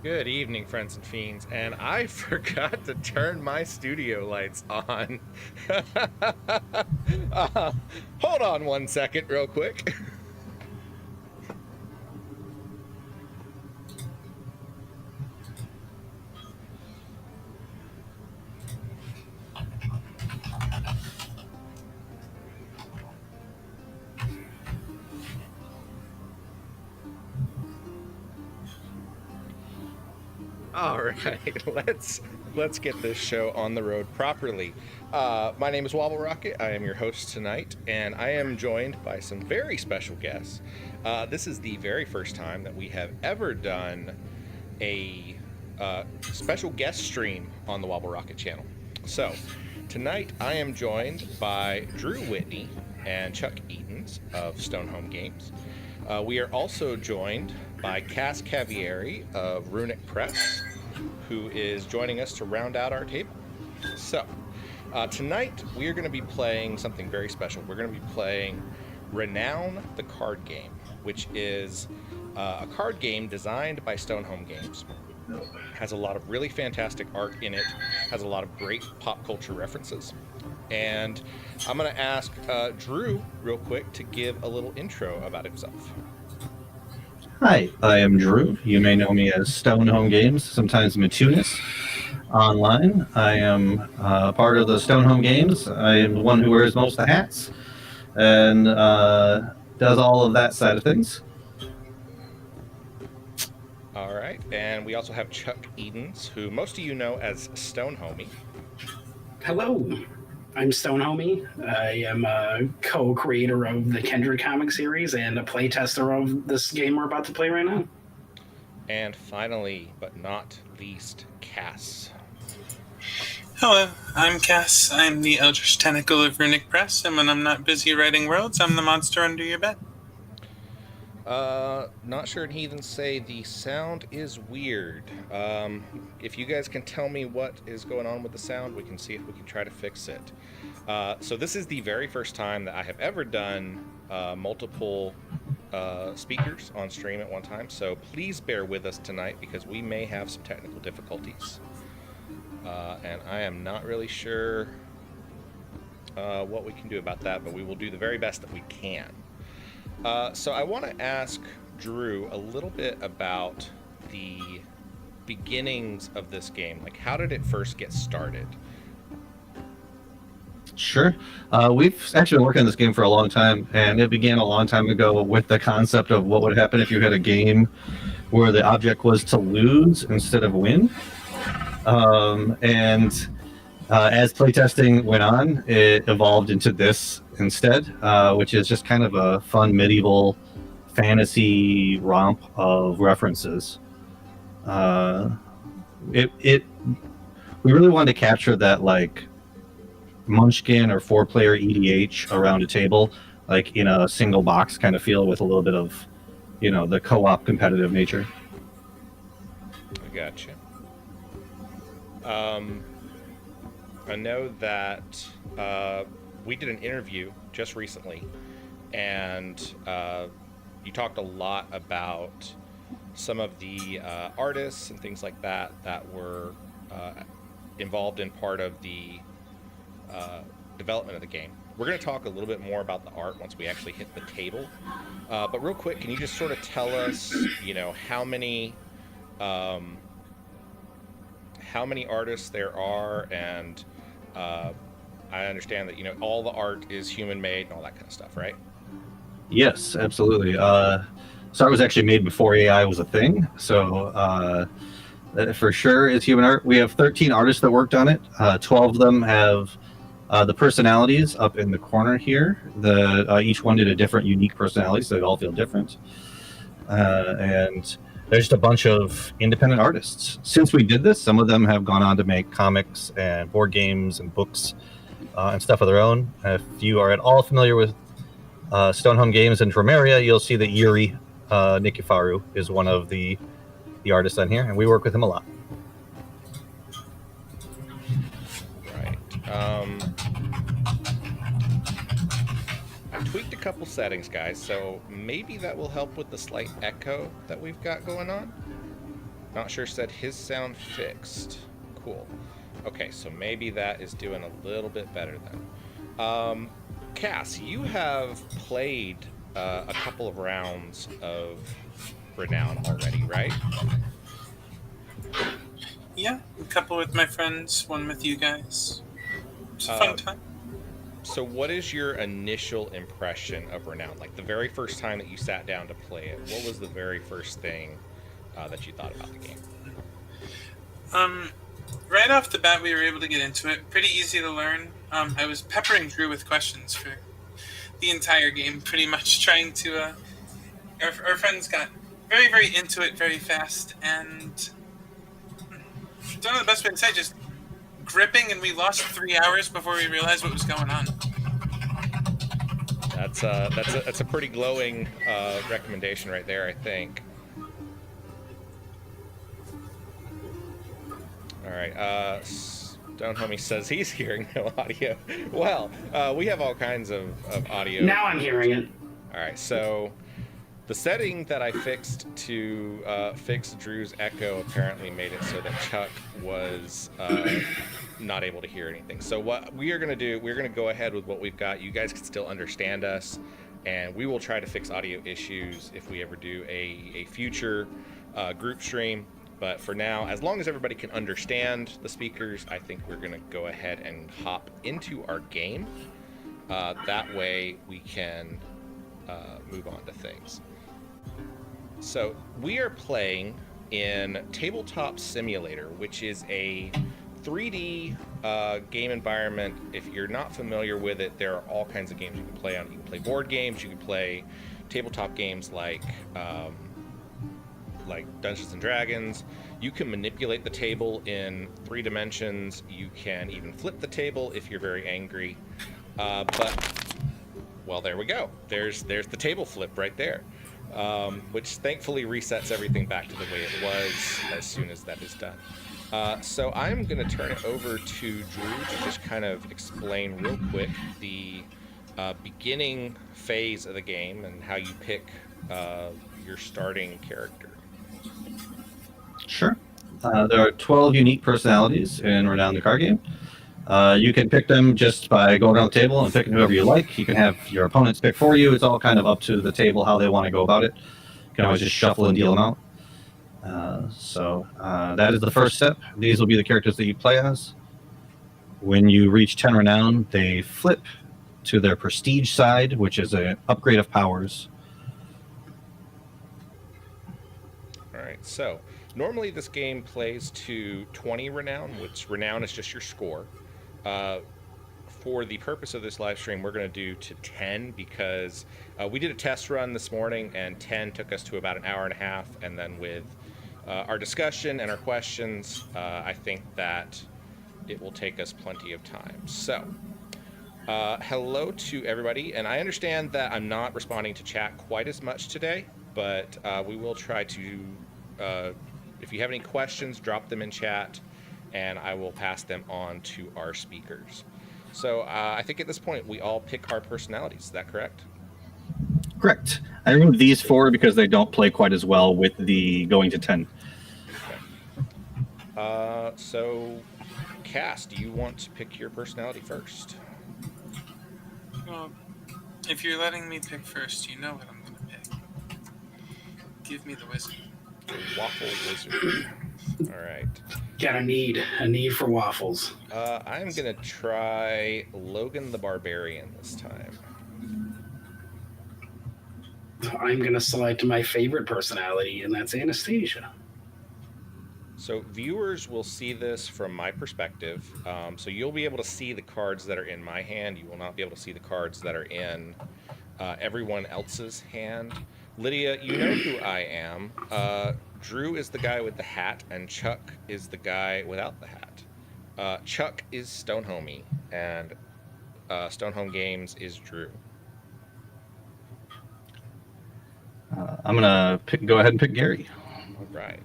Good evening, friends and fiends, and I forgot to turn my studio lights on. Hold on 1 second real quick. All right, let's get this show on the road properly. My name is WobbleRocket. I am your host tonight, and I am joined by some very special guests. This is the very first time that we have ever done a special guest stream on the WobbleRocket channel. So tonight I am joined by Drew Whitney and Chuck Edens of Stonehome Games. We are also joined by Cavieri of Runic Press, who is joining us to round out our table. So, tonight we are going to be playing something very special. We're going to be playing Renown, the card game, which is a card game designed by Stonehome Games. Has a lot of really fantastic art in it, has a lot of great pop culture references. And I'm going to ask Drew real quick to give a little intro about himself. Hi, I am Drew. You may know me as Stonehome Games, sometimes Matunis. Online, I am part of the Stonehome Games. I am the one who wears most of the hats and does all of that side of things. All right, and we also have Chuck Edens, who most of you know as Stonehomie. Hello, I'm Stonehomie. I am a co-creator of the Kendrick comic series and a playtester of this game we're about to play right now. And finally, but not least, Cass. Hello, I'm Cass. I'm the Eldritch Tentacle of Runic Press, and when I'm not busy writing worlds, I'm the monster under your bed. Not sure, and he even say the sound is weird. If you guys can tell me what is going on with the sound, we can see if we can try to fix it. So this is the very first time that I have ever done multiple speakers on stream at one time, so please bear with us tonight because we may have some technical difficulties. And I am not really sure what we can do about that, but we will do the very best that we can. So I want to ask Drew a little bit about the beginnings of this game. Like, how did it first get started? Sure. We've actually been working on this game for a long time, and it began a long time ago with the concept of what would happen if you had a game where the object was to lose instead of win. As playtesting went on, it evolved into this instead, which is just kind of a fun medieval fantasy romp of references. We really wanted to capture that, like, Munchkin or 4-player EDH around a table, like in a single box kind of feel, with a little bit of, the co-op competitive nature. I gotcha. I know that we did an interview just recently, and you talked a lot about some of the artists and things like that were involved in part of the development of the game. We're going to talk a little bit more about the art once we actually hit the table. But real quick, can you just sort of tell us, how many artists there are, and I understand that all the art is human made and all that kind of stuff, right? Yes, absolutely. So art was actually made before AI was a thing, so that for sure is human art. We have 13 artists that worked on it. 12 of them have the personalities up in the corner here. Each one did a different, unique personality, so they all feel different. And there's just a bunch of independent artists. Since we did this, some of them have gone on to make comics and board games and books and stuff of their own. If you are at all familiar with Stonehome Games in Drumeria, you'll see that Yuri Nikifaru is one of the artists on here, and we work with him a lot. Right. I tweaked a couple settings, guys, so maybe that will help with the slight echo that we've got going on. Not sure, said his sound fixed. Cool. Okay, so maybe that is doing a little bit better then. Cass, you have played a couple of rounds of Renown already, right? Yeah, a couple with my friends, one with you guys. It's a fun time. So what is your initial impression of Renown? Like the very first time that you sat down to play it, what was the very first thing that you thought about the game? Right off the bat, we were able to get into it. Pretty easy to learn. I was peppering Drew with questions for the entire game, pretty much trying to... Our friends got very, very into it very fast, and... don't know the best way to say it, just gripping, and we lost 3 hours before we realized what was going on. That's a pretty glowing recommendation right there, I think. All right, Stonehome says he's hearing no audio. Well, we have all kinds of audio. Now I'm hearing it. All right, so the setting that I fixed to fix Drew's echo apparently made it so that Chuck was not able to hear anything. So what we are going to do, we're going to go ahead with what we've got. You guys can still understand us, and we will try to fix audio issues if we ever do a future group stream. But for now, as long as everybody can understand the speakers, I think we're going to go ahead and hop into our game. That way we can move on to things. So we are playing in Tabletop Simulator, which is a 3D game environment. If you're not familiar with it, there are all kinds of games you can play on. You can play board games, you can play tabletop games like Dungeons and Dragons. You can manipulate the table in 3 dimensions. You can even flip the table if you're very angry. Well, there we go. There's the table flip right there, which thankfully resets everything back to the way it was as soon as that is done. So I'm going to turn it over to Drew to just kind of explain real quick the beginning phase of the game and how you pick your starting character? Sure. There are 12 unique personalities in Renown the card game. You can pick them just by going around the table and picking whoever you like. You can have your opponents pick for you. It's all kind of up to the table how they want to go about it. You can always just shuffle and deal them out. So that is the first step. These will be the characters that you play as. When you reach 10 Renown, they flip to their prestige side, which is an upgrade of powers. All right, so normally this game plays to 20 Renown, which Renown is just your score. For the purpose of this live stream, we're going to do to 10 because we did a test run this morning, and 10 took us to about an hour and a half, and then with our discussion and our questions, I think that it will take us plenty of time. So, hello to everybody, and I understand that I'm not responding to chat quite as much today, but we will try to, if you have any questions, drop them in chat, and I will pass them on to our speakers. So I think at this point we all pick our personalities. Is that correct? Correct. I removed these 4 because they don't play quite as well with the going to 10. Okay. So, Cass, do you want to pick your personality first? Well, if you're letting me pick first, you know what I'm going to pick. Give me the wizard. The waffle wizard. All right. Got a need for waffles. I'm going to try Logan the Barbarian this time. I'm going to select my favorite personality, and that's Anastasia. So viewers will see this from my perspective. So you'll be able to see the cards that are in my hand. You will not be able to see the cards that are in everyone else's hand. Lydia, you know who I am. Drew is the guy with the hat, and Chuck is the guy without the hat. Chuck is Stonehome, and Stonehome Games is Drew. I'm going to go ahead and pick Gary. All right.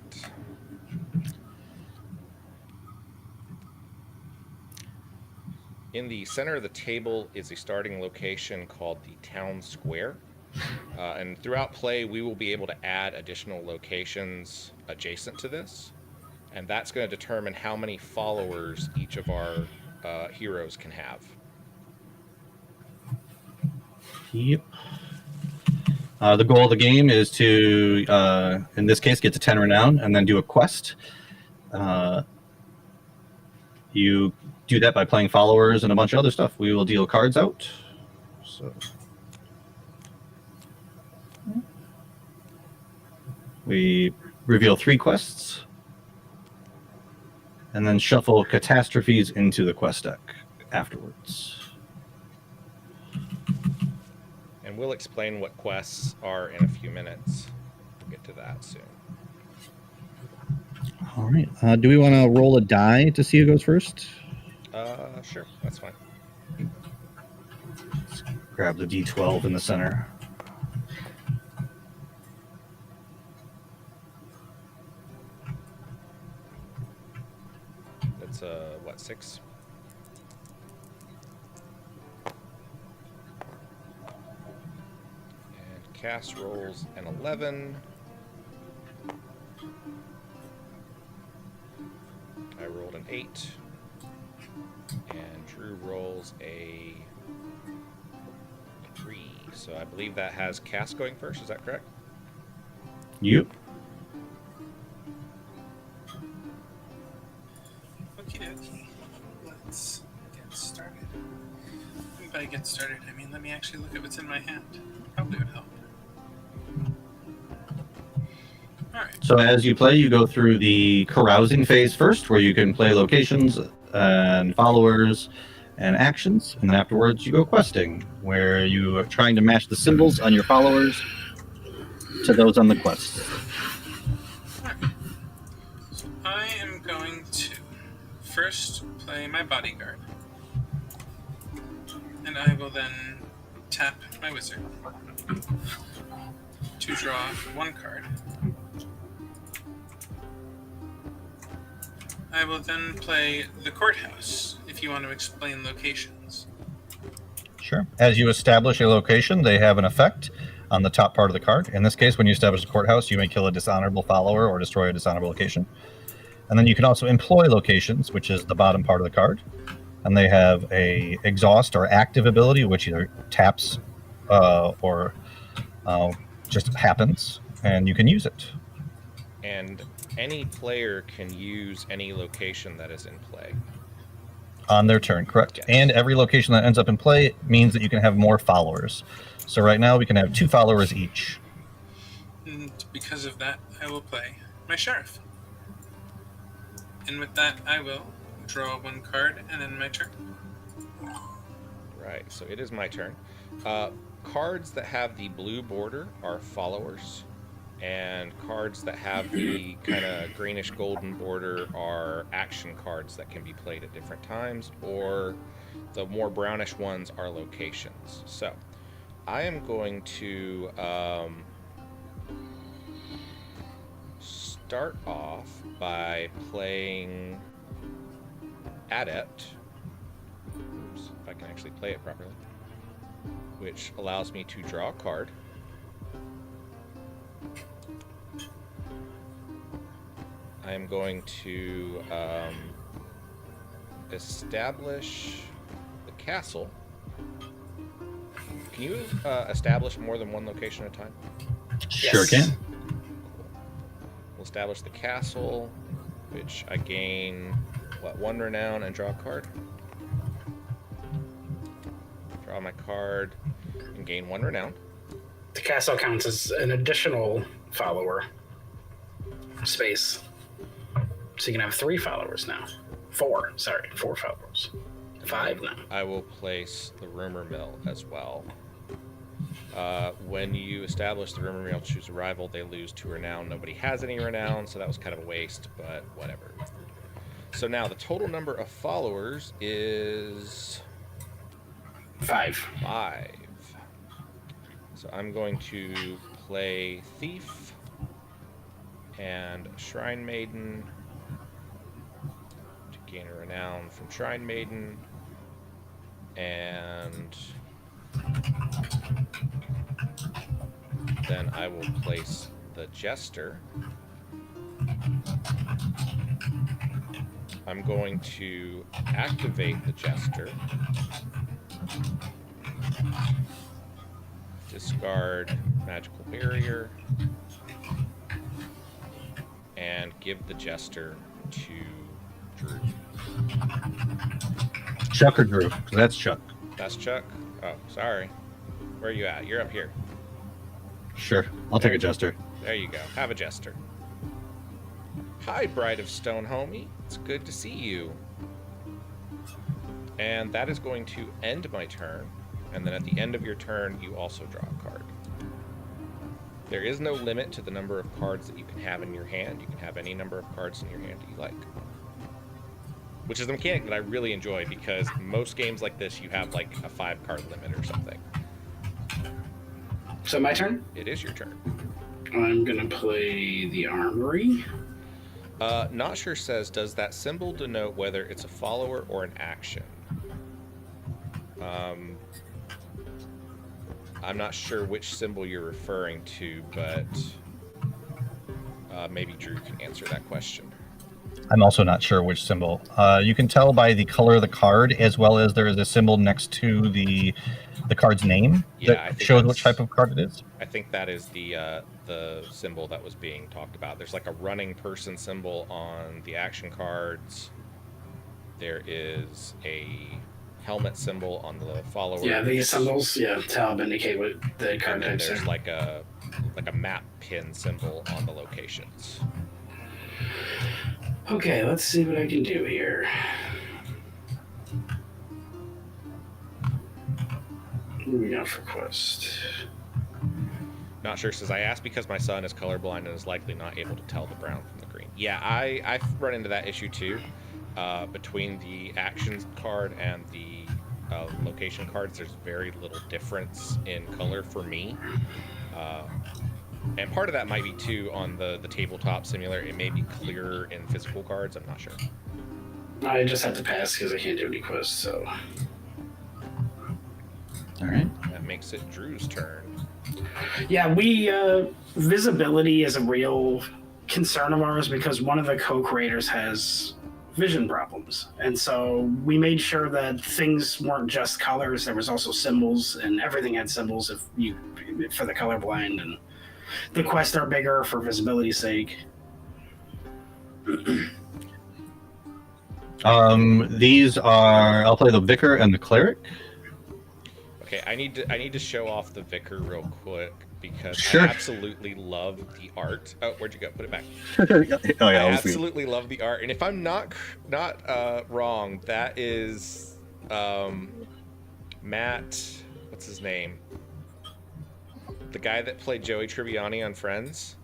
In the center of the table is a starting location called the Town Square. And throughout play, we will be able to add additional locations adjacent to this. And that's going to determine how many followers each of our heroes can have. Yep. The goal of the game is to, in this case, get to 10 Renown and then do a quest. You do that by playing followers and a bunch of other stuff. We will deal cards out. So we reveal 3 quests and then shuffle catastrophes into the quest deck afterwards. And we'll explain what quests are in a few minutes. We'll get to that soon. All right. Do we want to roll a die to see who goes first? Sure, that's fine. Let's grab the D12 in the center. That's what, 6? And Cass rolls an 11. I rolled an 8. And Drew rolls a 3. So I believe that has Cass going first. Is that correct? Yep. Okie dokie. Let's get started. And by get started, I mean let me actually look at what's in my hand. Probably would help. Alright. So as you play, you go through the carousing phase first, where you can play locations and followers and actions, and then afterwards you go questing, where you are trying to match the symbols on your followers to those on the quest. Alright. So I am going to first play my bodyguard. And I will then tap my wizard to draw 1 card. I will then play the courthouse, if you want to explain locations. Sure. As you establish a location, they have an effect. on the top part of the card. In this case, when you establish a courthouse, you may kill a dishonorable follower or destroy a dishonorable location. And then you can also employ locations, which is the bottom part of the card. And they have a exhaust or active ability, which either taps or just happens, and you can use it. And any player can use any location that is in play. On their turn, correct. Yes. And every location that ends up in play means that you can have more followers. So right now we can have 2 followers each. And because of that, I will play my sheriff. And with that, I will draw 1 card and end my turn. Right, so it is my turn. Cards that have the blue border are followers, and cards that have the kind of greenish golden border are action cards that can be played at different times, or the more brownish ones are locations. So I am going to start off by playing Adept. Oops, if I can actually play it properly, which allows me to draw a card. I am going to establish the castle. Can you establish more than 1 location at a time? Sure can. We'll establish the castle, which I gain, 1 renown and draw a card. Draw my card and gain 1 renown. The castle counts as an additional follower space. So you can have 3 followers now. 4 followers. 5 now. I will place the rumor mill as well. When you establish the rumor mill, choose a rival, they lose 2 renown. Nobody has any renown, so that was kind of a waste, but whatever. So now the total number of followers is 5. 5. So I'm going to play Thief and Shrine Maiden to gain a renown from Shrine Maiden, and then I will place the Jester. I'm going to activate the Jester, discard Magical Barrier, and give the Jester to Drew. Chuck or Drew? That's Chuck. That's Chuck? Oh, sorry. Where are you at? You're up here. Sure. I'll take a Jester. There you go. Have a Jester. Hi, Bride of Stonehome. It's good to see you. And that is going to end my turn. And then at the end of your turn, you also draw a card. There is no limit to the number of cards that you can have in your hand. You can have any number of cards in your hand that you like. Which is a mechanic that I really enjoy, because most games like this, you have like a 5-card limit or something. So my turn? It is your turn. I'm going to play the Armory. Not sure says, does that symbol denote whether it's a follower or an action? I'm not sure which symbol you're referring to, but maybe Drew can answer that question. I'm also not sure which symbol. You can tell by the color of the card, as well as there is a symbol next to the card's name that shows which type of card it is. I think that is the symbol that was being talked about. There's like a running person symbol on the action cards. There is a helmet symbol on the follower. Yeah, these symbols, to help indicate what the card and then types there's are. like a map pin symbol on the locations. Okay, let's see what I can do here. What do we got for quest? Not sure says, I asked because my son is colorblind and is likely not able to tell the brown from the green. Yeah, I've run into that issue too. Between the actions card and the location cards, there's very little difference in color for me. And part of that might be too on the tabletop simulator. It may be clearer in physical cards. I'm not sure. I just have to pass because I can't do any quests, so. All right. That makes it Drew's turn. Yeah, we visibility is a real concern of ours because one of the co-creators has vision problems, and so we made sure that things weren't just colors. There was also symbols, and everything had symbols for the colorblind, and the quests are bigger for visibility's sake. These are. I'll play the Vicar and the Cleric. Okay, I need to show off the Vicar real quick because Sure. I absolutely love the art. Oh, where'd you go? Put it back. Oh yeah, I that was me. absolutely love the art, and if I'm not wrong, that is Matt. What's his name? The guy that played Joey Tribbiani on Friends.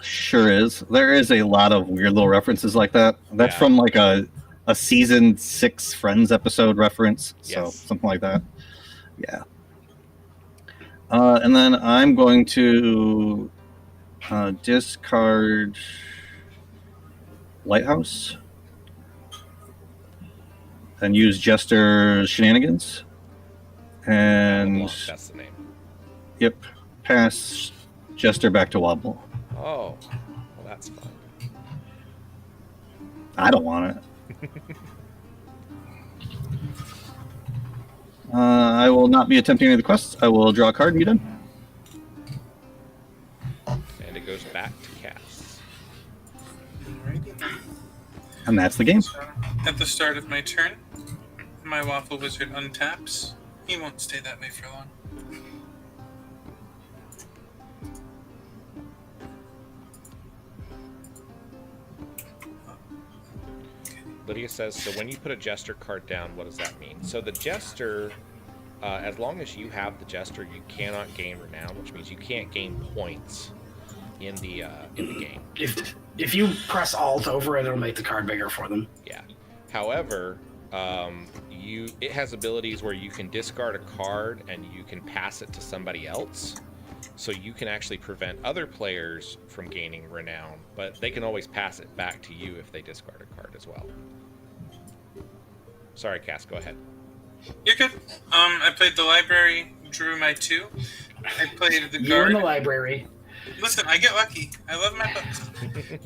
Sure is. There is a lot of weird little references like that. That's Yeah. from like a season 6 Friends episode reference. So Yes. something like that. Yeah. And then I'm going to discard Lighthouse and use Jester Shenanigans. And That's the name. yep, pass Jester back to Wobble. Oh, well, that's fun. I don't want it. I will not be attempting any of the quests. I will draw a card and be done. And it goes back to Cass. Alrighty. And that's the game. So, at the start of my turn, my Waffle Wizard untaps. He won't stay that way for long. Lydia says, so when you put a Jester card down, what does that mean? So the Jester, as long as you have the Jester, you cannot gain Renown, which means you can't gain points in the game. If you press Alt over it, it'll make the card bigger for them. Yeah. However, it has abilities where you can discard a card and you can pass it to somebody else. So you can actually prevent other players from gaining Renown, but they can always pass it back to you if they discard a card as well. Sorry, Cass, go ahead. You're good. I played the library, drew my 2. I played the You're guard. in the library. Listen, I get lucky. I love my books.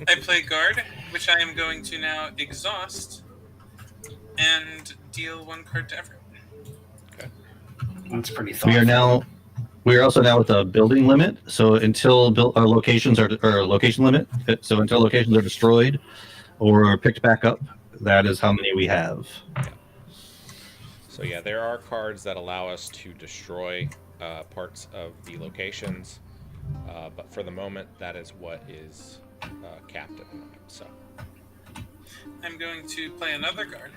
I play guard, which I am going to now exhaust and deal 1 card to everyone. Okay. That's pretty thoughtful. We are also now at the building limit. So until locations are location limit. So until locations are destroyed or picked back up, that is how many we have. Yeah. So yeah, there are cards that allow us to destroy parts of the locations, but for the moment, that is what is capped at the moment. So I'm going to play another guard,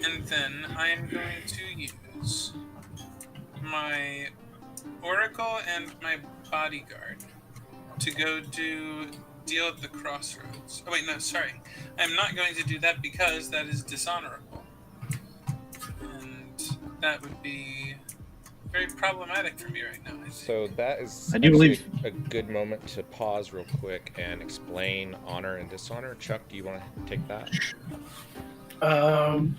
and then I am going to use my Oracle and my Bodyguard to go deal at the crossroads. Oh wait, no, sorry. I'm not going to do that because that is dishonorable. And that would be very problematic for me right now. So that is I do believe a good moment to pause real quick and explain honor and dishonor. Chuck, do you want to take that?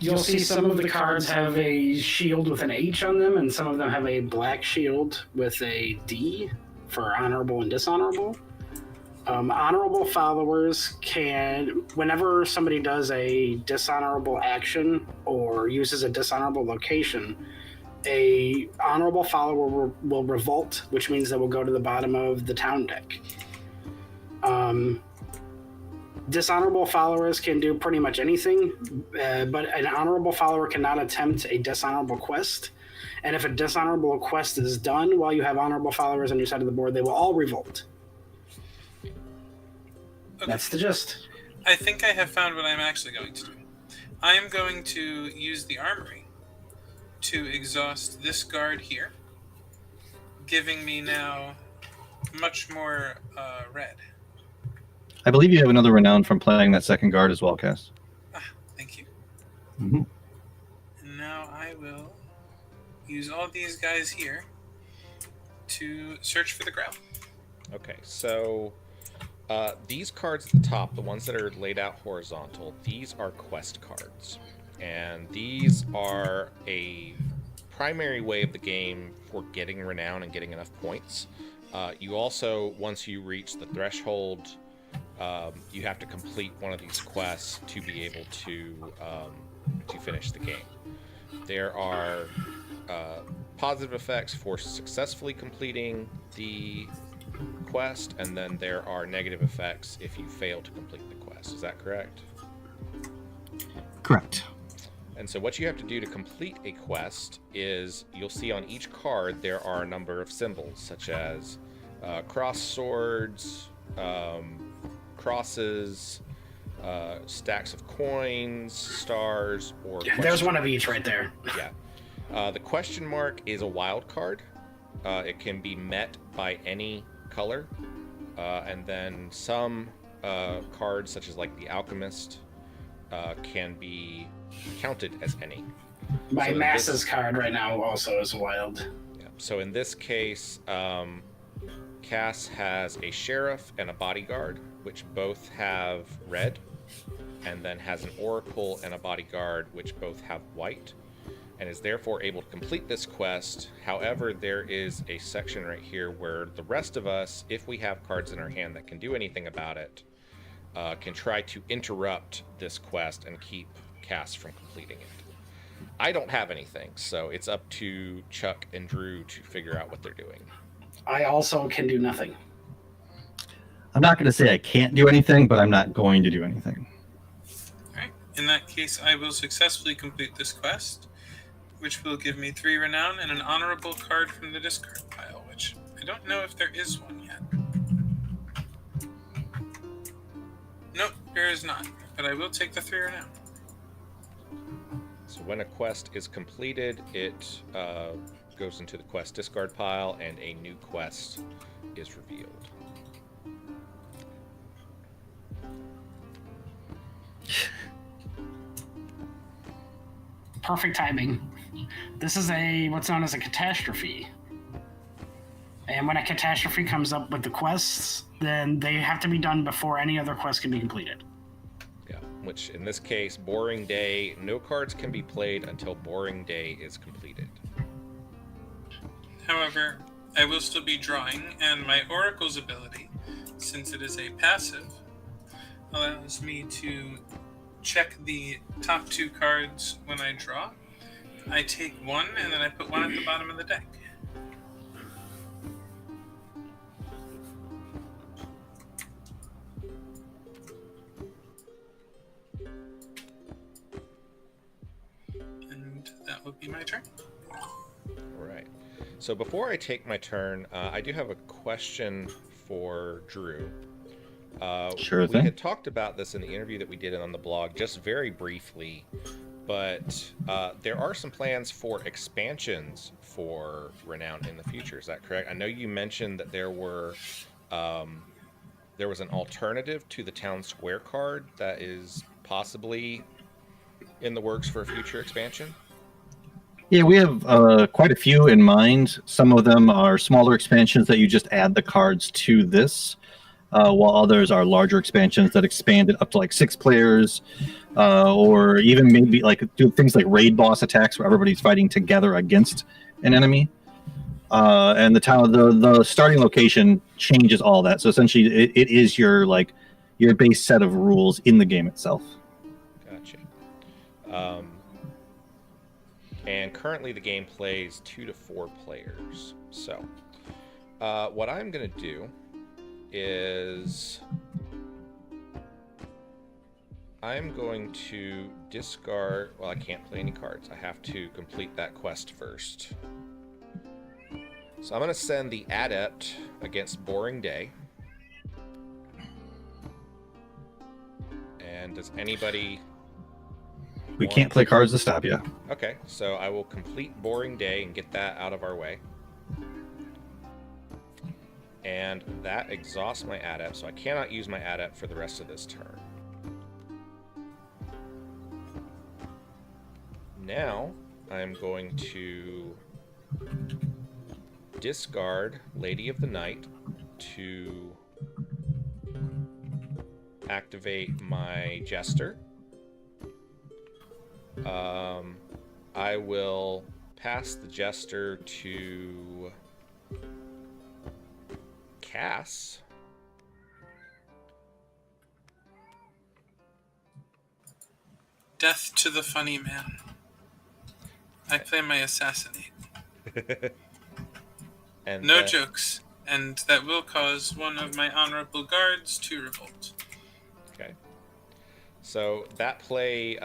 You'll see some of the cards have a shield with an H on them, and some of them have a black shield with a D for honorable and dishonorable. Honorable followers can, whenever somebody does a dishonorable action or uses a dishonorable location, a honorable follower will revolt, which means they will go to the bottom of the town deck. Dishonorable followers can do pretty much anything, but an honorable follower cannot attempt a dishonorable quest. And if a dishonorable quest is done while you have honorable followers on your side of the board, they will all revolt. Okay. That's the gist. I think I have found what I'm actually going to do. I am going to use the armory to exhaust this guard here, giving me now much more red. I believe you have another renown from playing that second guard as well, Cass. Thank you. Mm-hmm. And now I will use all these guys here to search for the Grail. Okay, so these cards at the top, the ones that are laid out horizontal, these are quest cards. And these are a primary way of the game for getting renown and getting enough points. You also, once you reach the threshold, you have to complete one of these quests to be able to finish the game. There are positive effects for successfully completing the quest, and then there are negative effects if you fail to complete the quest. Is that correct? Correct. And so what you have to do to complete a quest is, you'll see on each card there are a number of symbols, such as cross swords, crosses, stacks of coins, stars, or There's one of each right there. Yeah. The question mark is a wild card. It can be met by any color. And then some cards, such as like the alchemist, can be counted as any. My masses card right now also is wild. Yeah. So in this case, Cass has a sheriff and a bodyguard, which both have red, and then has an oracle and a bodyguard, which both have white, and is therefore able to complete this quest. However, there is a section right here where the rest of us, if we have cards in our hand that can do anything about it, can try to interrupt this quest and keep Cass from completing it. I don't have anything, so it's up to Chuck and Drew to figure out what they're doing. I also can do nothing. I'm not going to say I can't do anything, but I'm not going to do anything. Alright, in that case, I will successfully complete this quest, which will give me 3 renown and an honorable card from the discard pile, which I don't know if there is one yet. Nope, there is not, but I will take the 3 renown. So when a quest is completed, it goes into the quest discard pile, and a new quest is revealed. Perfect timing. This is what's known as a catastrophe. And when a catastrophe comes up with the quests, then they have to be done before any other quest can be completed. Yeah, which in this case, Boring Day, no cards can be played until Boring Day is completed. However, I will still be drawing, and my Oracle's ability, since it is a passive, allows me to check the top 2 cards when I draw. I take 1, and then I put 1 at the bottom of the deck. And that would be my turn. All right. So before I take my turn, I do have a question for Drew. Sure thing. We had talked about this in the interview that we did on the blog, just very briefly, but there are some plans for expansions for Renown in the future. Is that correct? I know you mentioned that there was an alternative to the Town Square card that is possibly in the works for a future expansion. Yeah, we have quite a few in mind. Some of them are smaller expansions that you just add the cards to this, while others are larger expansions that expand it up to like 6 players, or even maybe like do things like raid boss attacks where everybody's fighting together against an enemy. And the starting location changes all that. So essentially, it is your base set of rules in the game itself. Gotcha. And currently the game plays 2 to 4 players. So what I'm going to do is I'm going to discard... Well, I can't play any cards. I have to complete that quest first. So I'm going to send the Adept against Boring Day. And does anybody... We can't play cards to stop you. Okay, so I will complete Boring Day and get that out of our way. And that exhausts my Adept, so I cannot use my Adept for the rest of this turn. Now, I'm going to discard Lady of the Night to activate my Jester. I will pass the Jester to Cass. Death to the funny man. I play my assassinate. And No jokes, and that will cause one of my honorable guards to revolt. Okay. So that play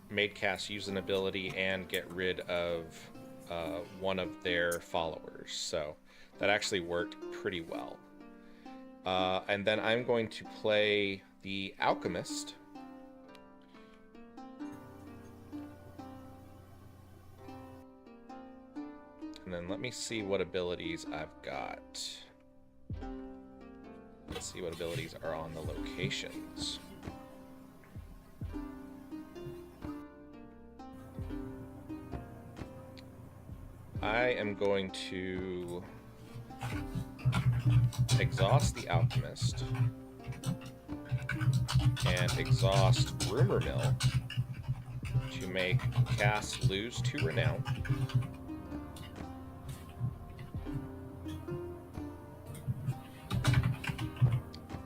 made Cass use an ability and get rid of one of their followers. So that actually worked pretty well. And then I'm going to play the Alchemist. And then let me see what abilities I've got. Let's see what abilities are on the locations. I am going to exhaust the Alchemist and exhaust Rumor Mill to make Cass lose to Renown.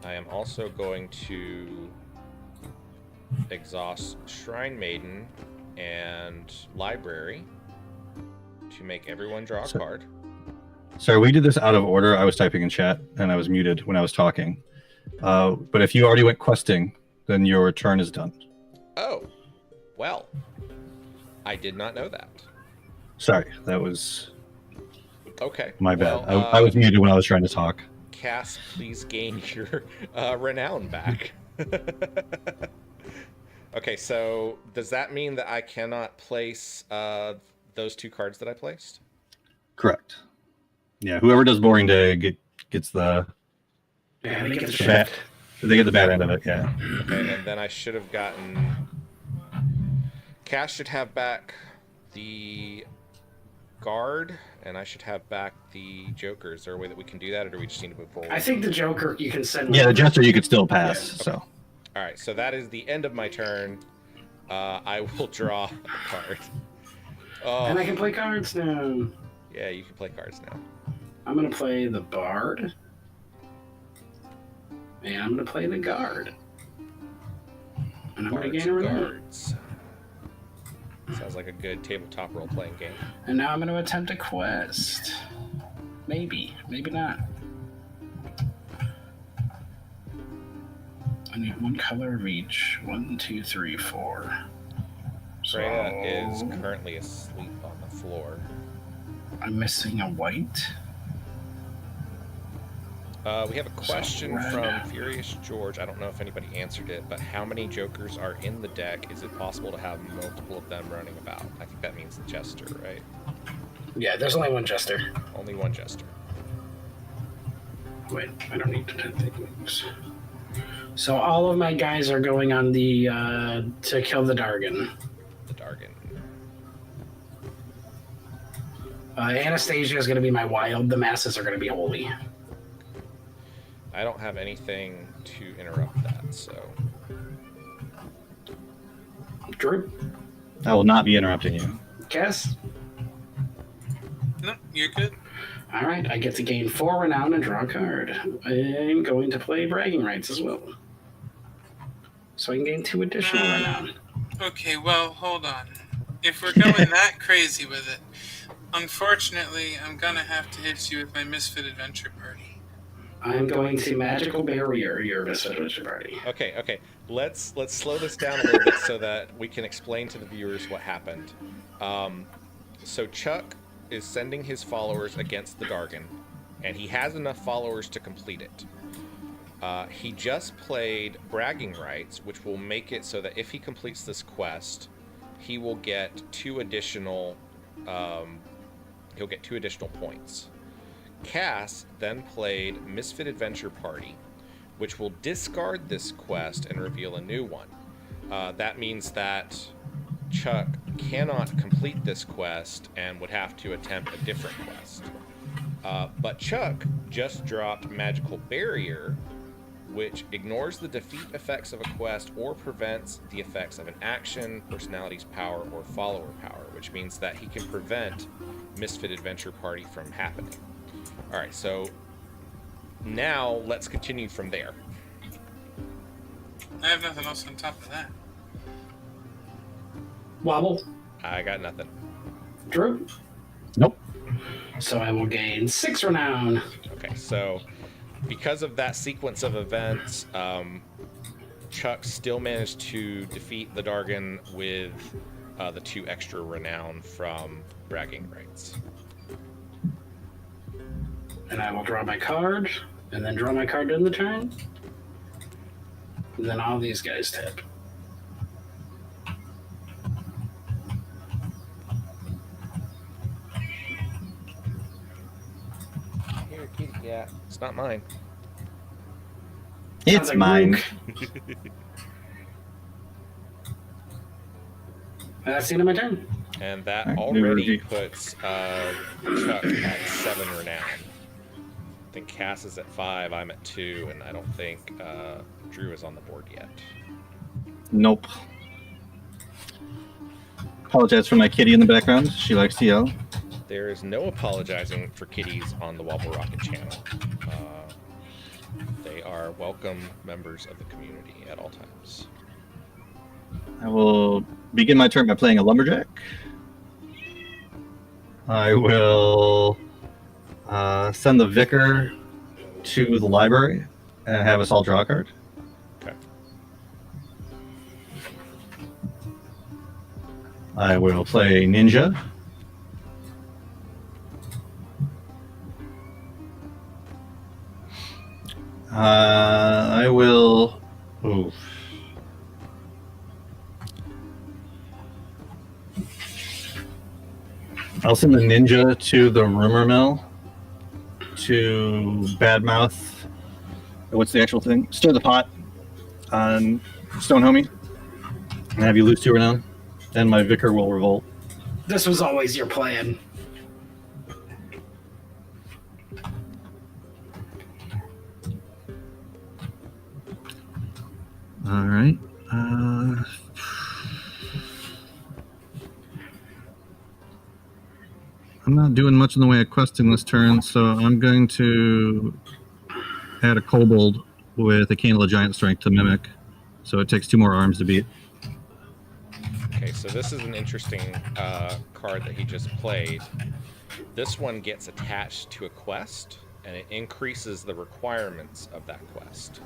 I am also going to exhaust Shrine Maiden and Library to make everyone draw a card. Sorry, we did this out of order. I was typing in chat and I was muted when I was talking. But if you already went questing, then your turn is done. Oh, well, I did not know that. Sorry, that was Okay. my bad. Well, I was muted when I was trying to talk. Cass, please gain your Renown back. Okay, so does that mean that I cannot place those two cards that I placed? Correct. Yeah, whoever does boring day gets the Yeah, they get the bad. shift. They get the bad end of it. Yeah. Okay, and then I should have gotten... Cass should have back the guard, and I should have back the Joker. Is there a way that we can do that, or do we just need to move forward? I think the Joker you can send. Yeah, the Jester you could still pass. Yeah. So. All right, so that is the end of my turn. I will draw a card. Oh, And I can play cards now. yeah, you can play cards now. I'm gonna play the Bard. And I'm gonna play the Guard. And I'm gonna Bards gain a and Renown. guards. Sounds like a good tabletop role-playing game. And now I'm gonna attempt a quest. Maybe, maybe not. I need one color of each. 1, 2, 3, 4. Freya is currently asleep on the floor. I'm missing a white. We have a question red. from Furious George. I don't know if anybody answered it, but how many Jokers are in the deck? Is it possible to have multiple of them running about? I think that means the Jester, right? Yeah, there's only one Jester. Only one Jester. Wait, I don't need to take moves. So all of my guys are going on the to kill the Dargan. The Dargan. Anastasia is going to be my wild. The masses are going to be holy. I don't have anything to interrupt that, so... Drew, I will not be interrupting you. Cass. No, you're good. All right, I get to gain 4 renown and draw a card. I'm going to play bragging rights as well, so I can gain 2 additional renown. Okay, well, hold on. If we're going that crazy with it, unfortunately, I'm gonna have to hit you with my Misfit Adventure Party. I'm going to magical barrier your Misfit Party. Okay. Let's slow this down a little bit so that we can explain to the viewers what happened. So Chuck is sending his followers against the Dargan, and he has enough followers to complete it. He just played Bragging Rights, which will make it so that if he completes this quest, he will get 2 additional. He'll get 2 additional points. Cass then played Misfit Adventure Party, which will discard this quest and reveal a new one. That means that Chuck cannot complete this quest and would have to attempt a different quest. But Chuck just dropped Magical Barrier, which ignores the defeat effects of a quest or prevents the effects of an action, personality's power, or follower power, which means that he can prevent Misfit Adventure Party from happening. All right, so now let's continue from there. I have nothing else on top of that. Wobble. I got nothing. Drew. Nope. So I will gain 6 renown. Okay, so because of that sequence of events, Chuck still managed to defeat the Dargon with the 2 extra renown from bragging rights. And I will draw my card, and then draw my card in the turn. And then all these guys tap. Here, kitty cat. It's not mine. It's Sounds like mine. Luke. That's the end of my turn. And that Alright, already Rudy. puts Chuck at 7 renown. I think Cass is at 5, I'm at 2, and I don't think Drew is on the board yet. Nope. Apologize for my kitty in the background. She likes to yell. There is no apologizing for kitties on the WobbleRocket channel. They are welcome members of the community at all times. I will begin my turn by playing a lumberjack. I will send the vicar to the library and have us all draw a card. Okay. I will play ninja. I will. Oof. I'll send the ninja to the rumor mill to badmouth. What's the actual thing? Stir the pot on Stonehome and have you lose 2 renown. Then my vicar will revolt. This was always your plan. All right. I'm not doing much in the way of questing this turn, so I'm going to add a kobold with a Candle of Giant Strength to mimic, so it takes 2 more arms to beat. Okay, so this is an interesting card that he just played. This one gets attached to a quest, and it increases the requirements of that quest.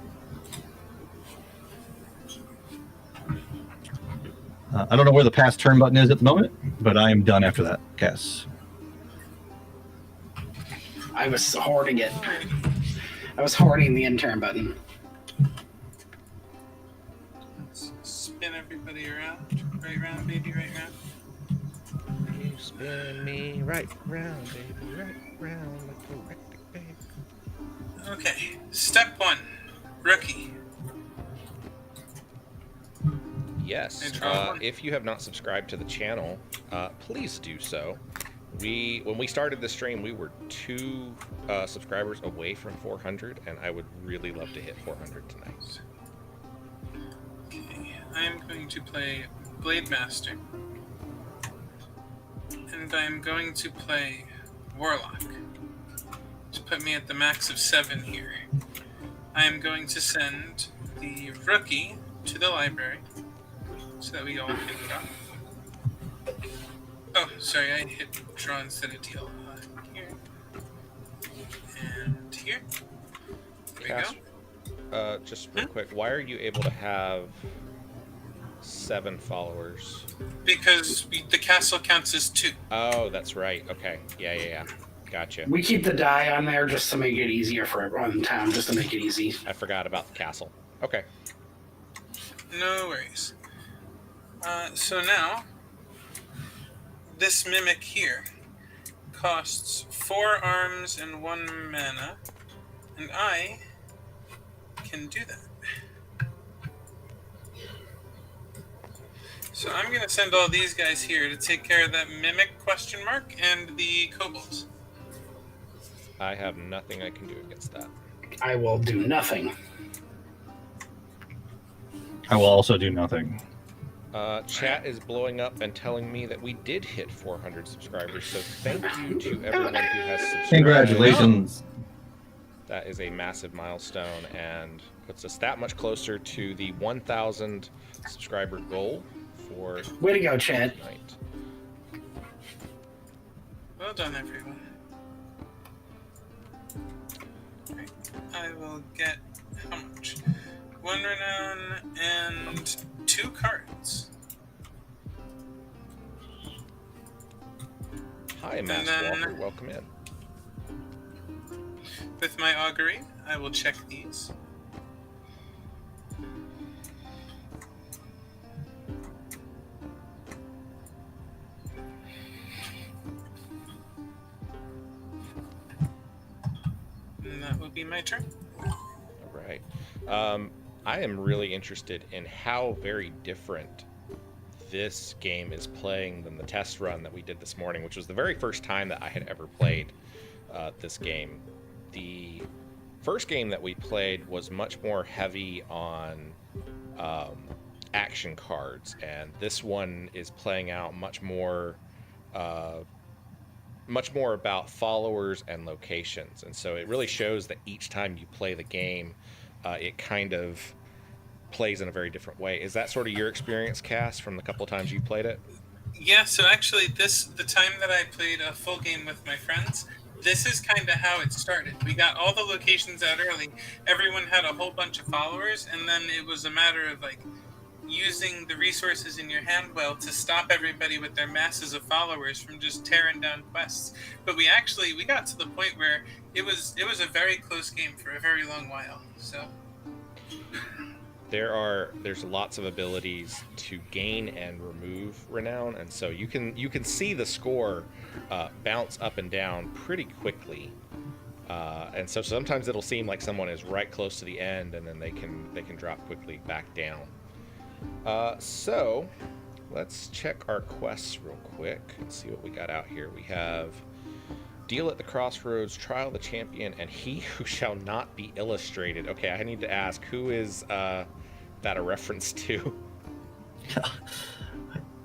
I don't know where the past turn button is at the moment, but I am done after that, Cass. I was hoarding it. I was hoarding the intern button. Let's spin everybody around. Right round, baby, right round. You spin me right round, baby, right round like a record, baby. Okay, step 1. Rookie. Yes, if you have not subscribed to the channel, please do so. When we started the stream, we were 2 subscribers away from 400, and I would really love to hit 400 tonight. Okay, I'm going to play Blade Master. And I'm going to play Warlock to put me at the max of 7 here. I am going to send the rookie to the library so that we all can draw. Oh, sorry, I hit draw instead of deal. Here. And here. There we go. Just real quick, why are you able to have 7 followers? Because the castle counts as 2. Oh, that's right. Okay. Yeah. Gotcha. We keep the die on there just to make it easier for everyone in town, just to make it easy. I forgot about the castle. Okay. No worries. So now, this mimic here costs 4 arms and 1 mana, and I can do that. So I'm going to send all these guys here to take care of that mimic question mark and the kobolds. I have nothing I can do against that. I will do nothing. I will also do nothing. Chat is blowing up and telling me that we did hit 400 subscribers, so thank you to everyone who has subscribed. Congratulations. That is a massive milestone and puts us that much closer to the 1,000 subscriber goal for Way to go, Chad. tonight. Well done, everyone. Right. I will get how much? 1 renown and 2 cards. Hi, Mass then- Walker. Welcome in. With my augury, I will check these. And that will be my turn. All right. I am really interested in how very different this game is playing than the test run that we did this morning, which was the very first time that I had ever played this game. The first game that we played was much more heavy on action cards, and this one is playing out much more about followers and locations. And so it really shows that each time you play the game, it kind of plays in a very different way. Is that sort of your experience, Cass, from the couple times you played it? Yeah, so actually the time that I played a full game with my friends, this is kind of how it started. We got all the locations out early. Everyone had a whole bunch of followers, and then it was a matter of like using the resources in your hand well to stop everybody with their masses of followers from just tearing down quests. But we got to the point where it was a very close game for a very long while. So there's lots of abilities to gain and remove renown, and so you can see the score bounce up and down pretty quickly. And so sometimes it'll seem like someone is right close to the end, and then they can drop quickly back down. So let's check our quests real quick and see what we got out here. We have Deal at the Crossroads, Trial the Champion, and He Who Shall Not Be Illustrated. Okay, I need to ask, who is that a reference to?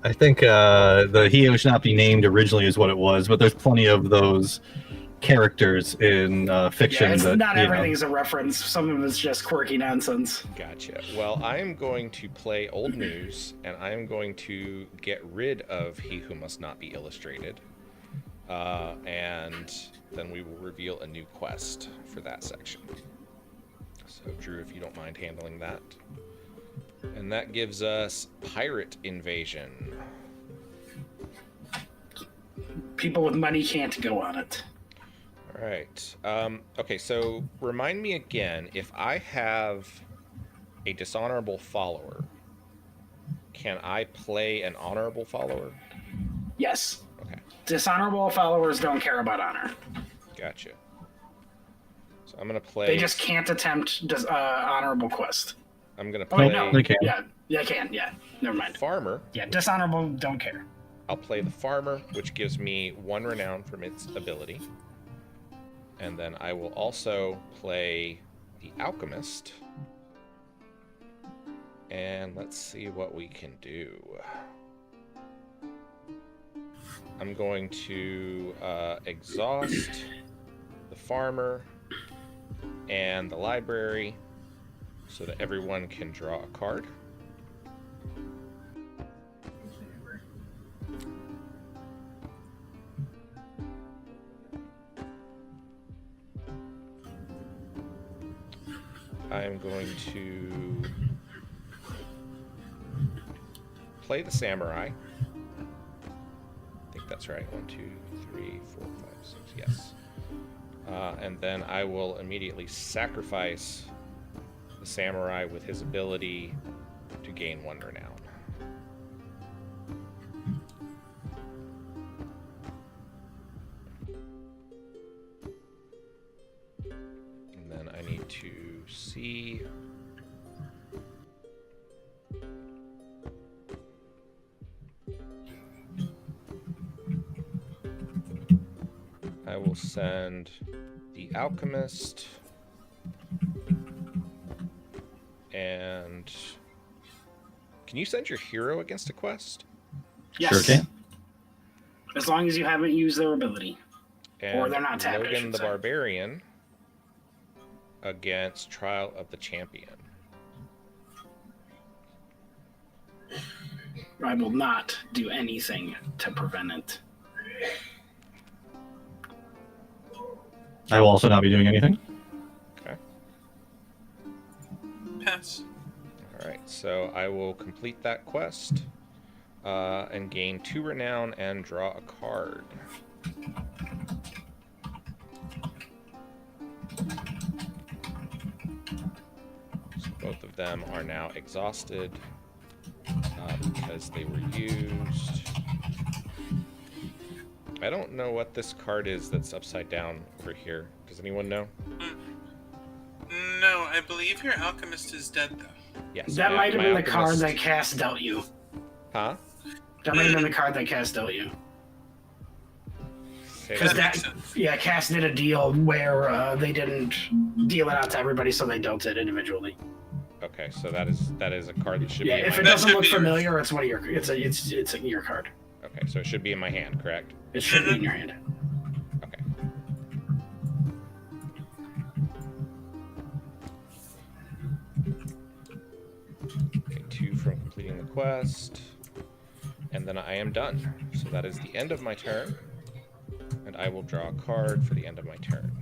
I think the He Who Should Not Be Named originally is what it was, but there's plenty of those characters in fiction. Yeah, that not everything's a reference. Some of it's just quirky nonsense. Gotcha. Well, I am going to play Old News, and I am going to get rid of He Who Must Not Be Illustrated. And then we will reveal a new quest for that section. So, Drew, if you don't mind handling that. And that gives us Pirate Invasion. People with money can't go on it. All right. Okay, so remind me again, if I have a dishonorable follower, can I play an honorable follower? Yes. Okay, Dishonorable followers don't care about honor. gotcha. So I'm gonna play. They just can't attempt honorable quest. I'm gonna Oh, play wait, no. They can. Yeah, I can. Yeah, never mind. Farmer. Yeah, dishonorable don't care. I'll play the Farmer, which gives me 1 renown from its ability. And then I will also play the Alchemist. And let's see what we can do. I'm going to exhaust the Farmer and the Library so that everyone can draw a card. I am going to play the Samurai. I think that's right. 1, 2, 3, 4, 5, 6. Yes. And then I will immediately sacrifice the Samurai with his ability to gain 1 renown. And then I need to see. I will send the Alchemist and Can you send your hero against a quest? Yes. Sure can. As long as you haven't used their ability. And Or they're not tapped, I Logan should the say. Barbarian against Trial of the Champion. I will not do anything to prevent it. I will also not be doing anything. Okay. Pass. All right. So I will complete that quest and gain 2 renown and draw a card. So both of them are now exhausted because they were used. I don't know what this card is that's upside down over here. Does anyone know? No, I believe your alchemist is dead though. Yes. That might have my been the card alchemist- that Cass dealt you. Huh? That might have been the card that Cass dealt you. Say Because that- That makes sense. yeah, Cass did a deal where they didn't deal it out to everybody, so they dealt it individually. Okay, so that is a card that should Yeah, be in if my it That doesn't should look be yours. familiar, it's one of your. It's your card. Okay, so it should be in my hand, correct? It should be in your hand. Okay. Okay, 2 from completing the quest. And then I am done. So that is the end of my turn. And I will draw a card for the end of my turn.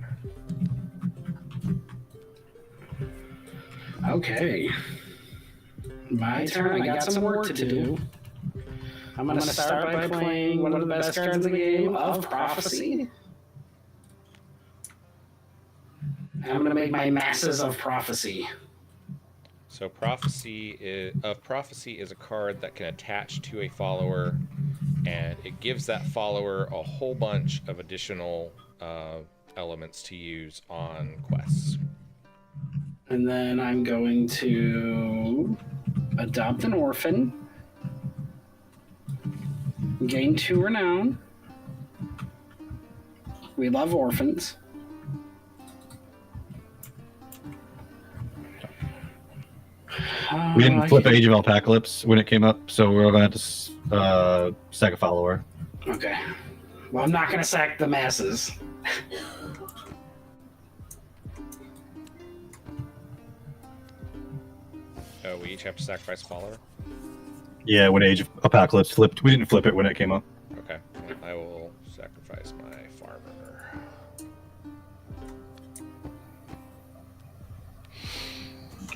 Okay. My turn. I got some work to do. I'm gonna start by playing one of the best cards in the game, of Prophecy. I'm gonna make my Masses of Prophecy. So Prophecy is a card that can attach to a follower, and it gives that follower a whole bunch of additional elements to use on quests. And then I'm going to adopt an orphan, gain 2 renown. We love orphans. We didn't flip Age of Apocalypse when it came up, so we're going to have to sack a follower. Okay. Well, I'm not going to sack the Masses. Oh, we each have to sacrifice a follower? Yeah, when Age of Apocalypse flipped, we didn't flip it when it came up. Okay. Well, I will sacrifice my farmer.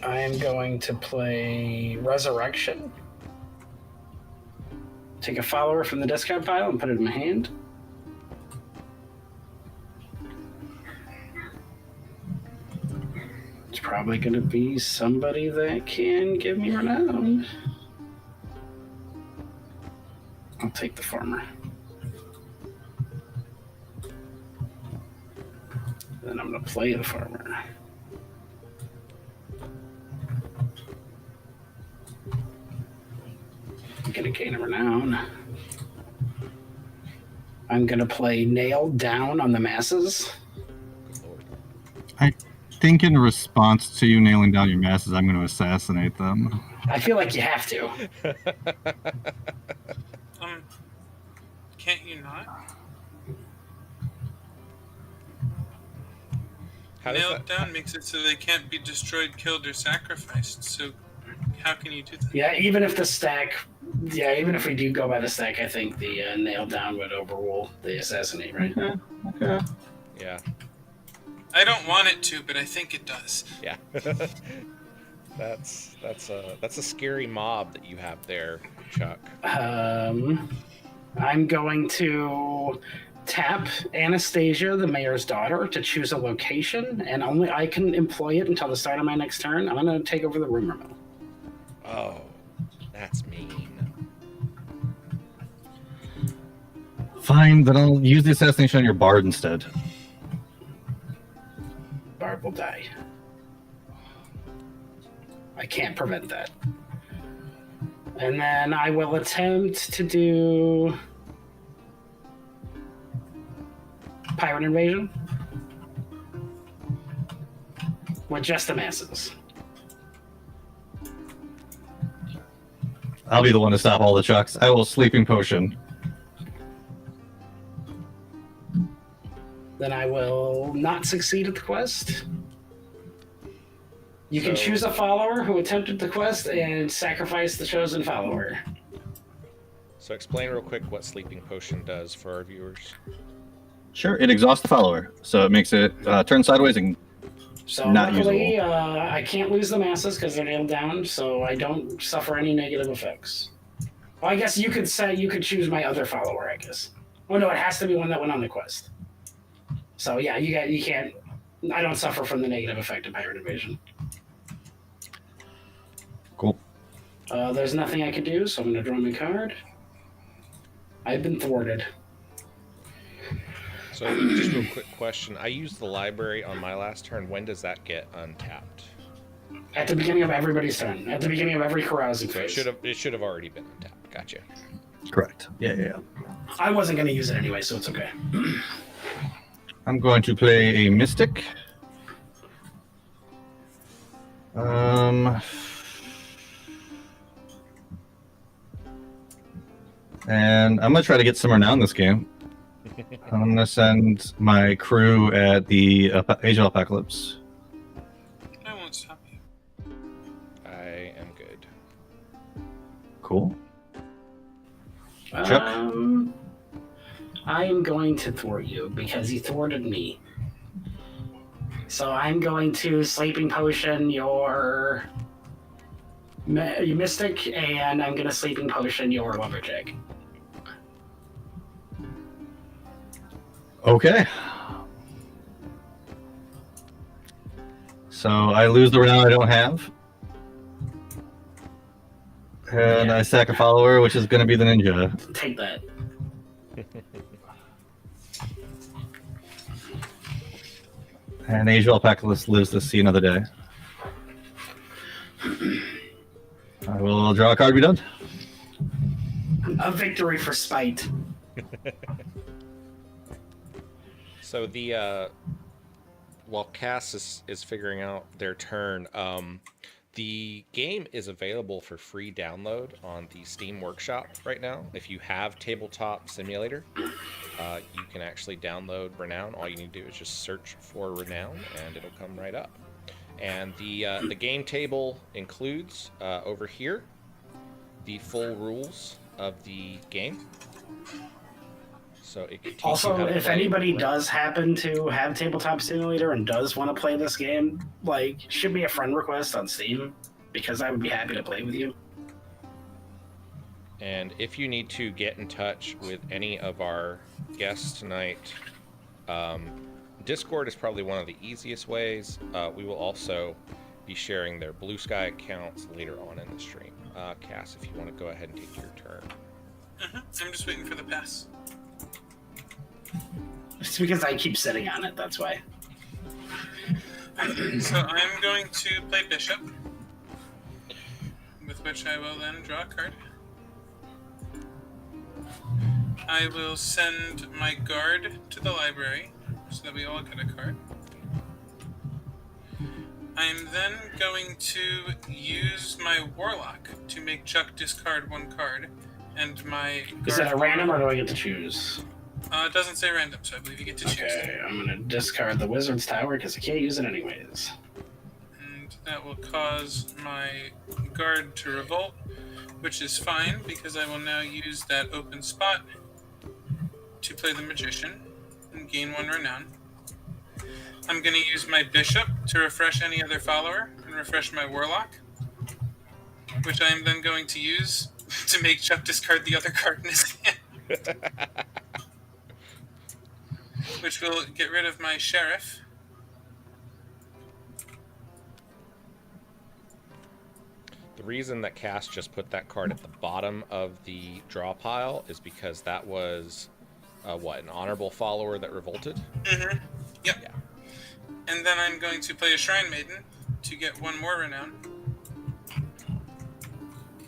I am going to play Resurrection. Take a follower from the discard pile and put it in my hand. It's probably going to be somebody that can give me renown. I'll take the farmer. Then I'm going to play the farmer. I'm going to gain a renown. I'm going to play Nailed Down on the Masses. Good lord. I think in response to you nailing down your masses, I'm going to assassinate them. I feel like you have to. Can't you not? How does Nailed that, down makes it so they can't be destroyed, killed, or sacrificed. So how can you do that? Yeah, even if the stack, even if we do go by the stack, I think the Nailed Down would overrule the Assassinate, right? Okay. yeah. I don't want it to, but I think it does. Yeah. That's a scary mob that you have there, Chuck. I'm going to tap Anastasia, the mayor's daughter, to choose a location, and only I can employ it until the start of my next turn. I'm going to take over the rumor mill. Oh, that's mean. Fine, then I'll use the assassination on your bard instead. Barb will die. I can't prevent that. And then I will attempt to do Pirate Invasion with just the Masses. I'll be the one to stop all the trucks. I will sleeping potion. Then I will not succeed at the quest. You can So- choose a follower who attempted the quest and sacrifice the chosen follower. So explain real quick what sleeping potion does for our viewers. Sure, it exhausts the follower, so it makes it turn sideways and So not luckily, usable. I can't lose the masses because they're nailed down, so I don't suffer any negative effects. Well, I guess you could choose my other follower, I guess. Oh no, it has to be one that went on the quest. So yeah, you can't. I don't suffer from the negative effect of pirate invasion. Cool. There's nothing I can do, so I'm going to draw my card. I've been thwarted. So just a real quick question. I used the library on my last turn. When does that get untapped? At the beginning of everybody's turn. At the beginning of every carousing So it phase. should have already been untapped. Gotcha. Correct. Yeah. I wasn't going to use it anyway, so it's okay. I'm going to play a Mystic. And I'm going to try to get some renown this game. I'm going to send my crew at the Age of Apocalypse. I won't stop you. I am good. Cool. Chuck? I am going to thwart you because you thwarted me. So I'm going to sleeping potion your mystic, and I'm going to sleeping potion your lumberjack. Okay. So I lose the renown I don't have. And I sack a follower, which is going to be the ninja. Take that. And Age of Apocalypse lives to see another day. I will draw a card, be done. A victory for spite. So the while Cass is figuring out their turn, the game is available for free download on the Steam Workshop right now. If you have Tabletop Simulator, you can actually download Renown. All you need to do is just search for Renown, and it'll come right up. And the game table includes over here the full rules of the game. So it can teach you Also, how to if play. anybody does happen to have Tabletop Simulator and does want to play this game, shoot me a friend request on Steam, because I would be happy to play with you. And if you need to get in touch with any of our guests tonight, Discord is probably one of the easiest ways. We will also be sharing their Blue Sky accounts later on in the stream. Cass, if you want to go ahead and take your turn. I'm just waiting for the pass. It's because I keep sitting on it, that's why. So I'm going to play Bishop, with which I will then draw a card. I will send my guard to the library, so that we all get a card. I'm then going to use my Warlock to make Chuck discard one card, and my guard... Is that a random, or do I get to choose? It doesn't say random, so I believe you get to choose. Okay, I'm going to discard the Wizard's Tower, because I can't use it anyways. And that will cause my guard to revolt, which is fine, because I will now use that open spot to play the Magician and gain one renown. I'm going to use my Bishop to refresh any other follower and refresh my Warlock, which I am then going to use to make Chuck discard the other card in his hand. Which will get rid of my Sheriff. The reason that Cass just put that card at the bottom of the draw pile is because that was, an honorable follower that revolted? Mm-hmm. Yep. Yeah. And then I'm going to play a Shrine Maiden to get one more renown.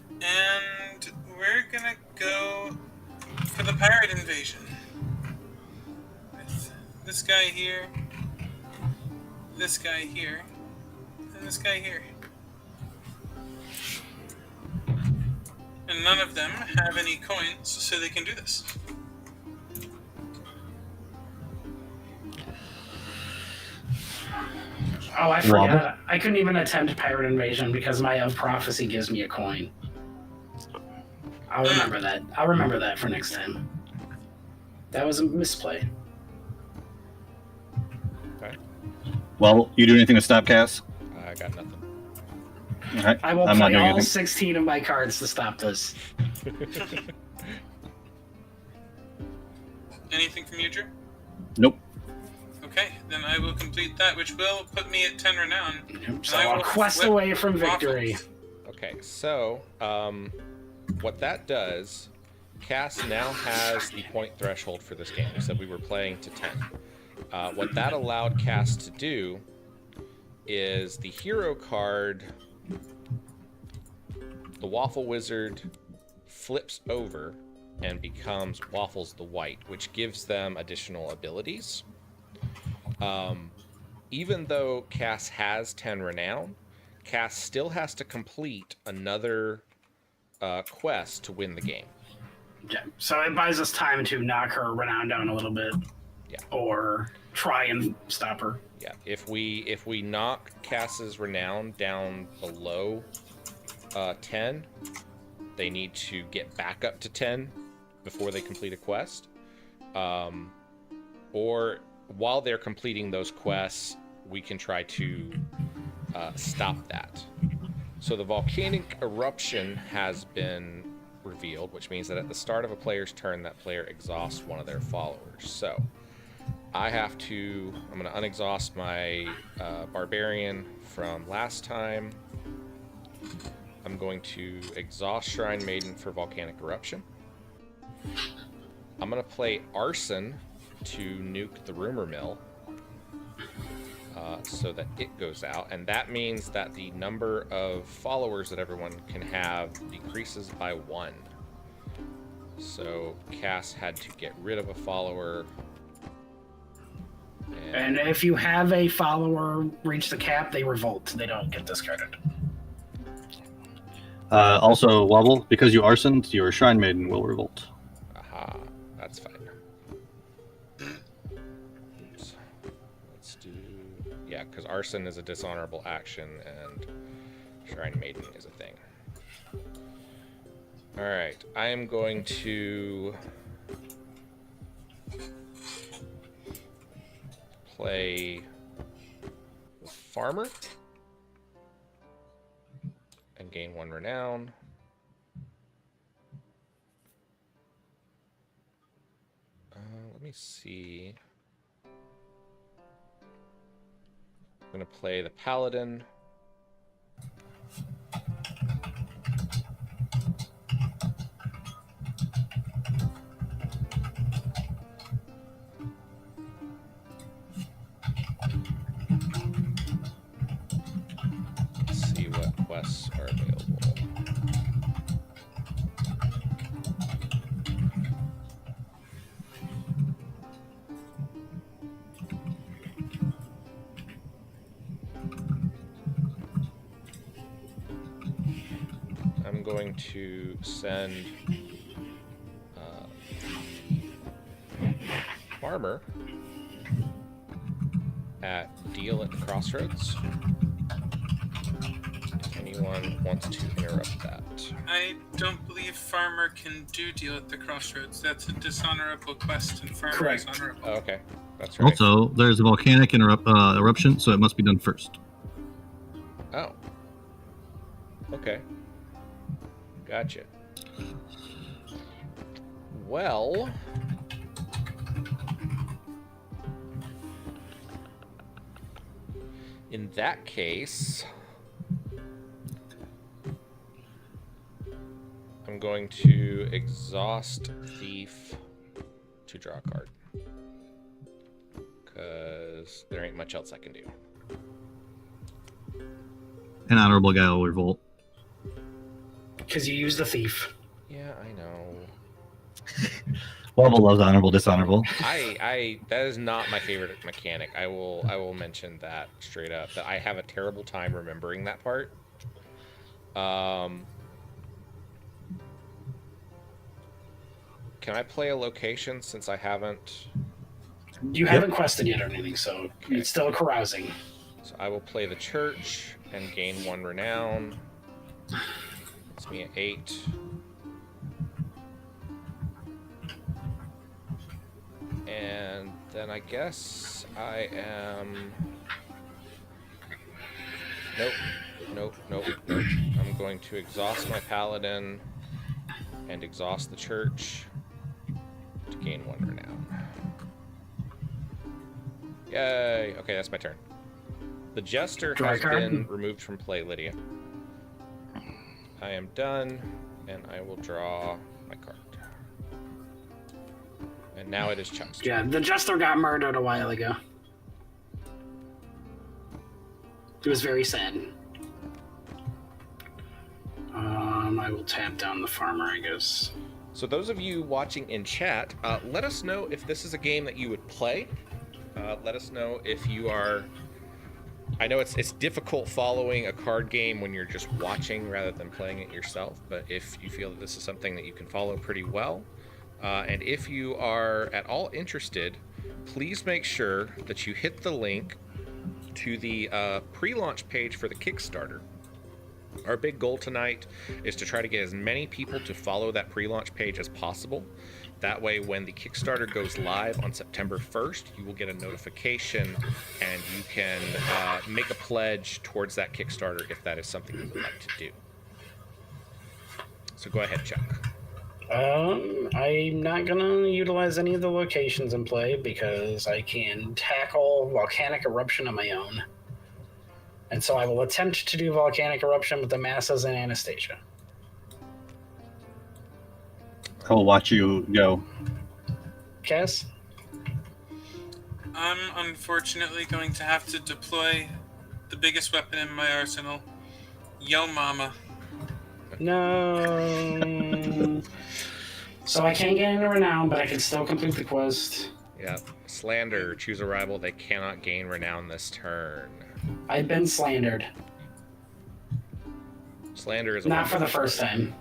And we're gonna go for the Pirate Invasion. With this guy here, this guy here, and this guy here. and none of them have any coins, so they can do this. Oh, I forgot. I couldn't even attempt Pirate Invasion because my Of Prophecy gives me a coin. I'll remember that. I'll remember that for next time. That was a misplay. Okay. Well, you do anything to stop Cass? I got nothing. All right. I will I'm not play doing all anything. 16 of my cards to stop this. Anything from you, Drew? Nope. Okay, then I will complete that, which will put me at 10 renown. So I a will quest flip away from victory. waffles. Okay, so what that does, Cass now has the point threshold for this game. We said we were playing to 10. What that allowed Cass to do is the hero card, the Waffle Wizard, flips over and becomes Waffles the White, which gives them additional abilities. Even though Cass has 10 renown, Cass still has to complete another quest to win the game. Okay. So it buys us time to knock her renown down a little bit. Yeah. Or try and stop her. Yeah, if we knock Cass's renown down below 10, they need to get back up to 10 before they complete a quest. Or while they're completing those quests, we can try to stop that. So the volcanic eruption has been revealed, which means that at the start of a player's turn, that player exhausts one of their followers. So I'm going to unexhaust my barbarian from last time. I'm going to exhaust Shrine Maiden for volcanic eruption. I'm going to play Arson to nuke the rumor mill so that it goes out, and that means that the number of followers that everyone can have decreases by 1. So Cass had to get rid of a follower. And if you have a follower reach the cap, they revolt. They don't get discarded. Also, Wobble, because you arsoned, your Shrine Maiden will revolt. Aha, that's fine. Oops. Let's do... Yeah, because arson is a dishonorable action, and Shrine Maiden is a thing. Alright, I am going to play the Farmer and gain 1 renown. Let me see. I'm going to play the Paladin. Let's see what quests are available. I'm going to send Farmer at Deal at the Crossroads. If anyone wants to interrupt that. I don't believe Farmer can do Deal at the Crossroads. That's a dishonorable quest, and Farmer Correct. is honorable. Oh, okay, that's right. Also, there's a volcanic eruption, so it must be done first. Oh. Okay. Gotcha. Well... in that case... I'm going to exhaust Thief to draw a card. Because there ain't much else I can do. An honorable guy will revolt. Because you use the thief. Yeah, I know. Wobble loves honorable, dishonorable. That is not my favorite mechanic. I will mention that straight up. That I have a terrible time remembering that part. Can I play a location since I haven't? You haven't quested yet or anything, so it's still carousing. So I will play the church and gain 1 renown. It's me at 8. And then I guess I am... Nope. I'm going to exhaust my paladin and exhaust the church to gain 1 renown. Yay! Okay, that's my turn. The jester has been removed from play, Lydia. I am done, and I will draw my card. And now it is Chuck's turn. Yeah, the jester got murdered a while ago. It was very sad. I will tap down the farmer, I guess. So those of you watching in chat, let us know if this is a game that you would play. Let us know if you are... I know it's difficult following a card game when you're just watching rather than playing it yourself, but if you feel that this is something that you can follow pretty well, and if you are at all interested, please make sure that you hit the link to the pre-launch page for the Kickstarter. Our big goal tonight is to try to get as many people to follow that pre-launch page as possible. That way, when the Kickstarter goes live on September 1st, you will get a notification and you can make a pledge towards that Kickstarter if that is something you would like to do. So go ahead, Chuck. I'm not gonna utilize any of the locations in play because I can tackle volcanic eruption on my own. And so I will attempt to do volcanic eruption with the masses and Anastasia. I will watch you go. Cass? I'm unfortunately going to have to deploy the biggest weapon in my arsenal. Yo mama. No. So I can't get into Renown, but I can still complete the quest. Yeah. Slander, choose a rival. They cannot gain renown this turn. I've been slandered. Slander is a Not for the first time.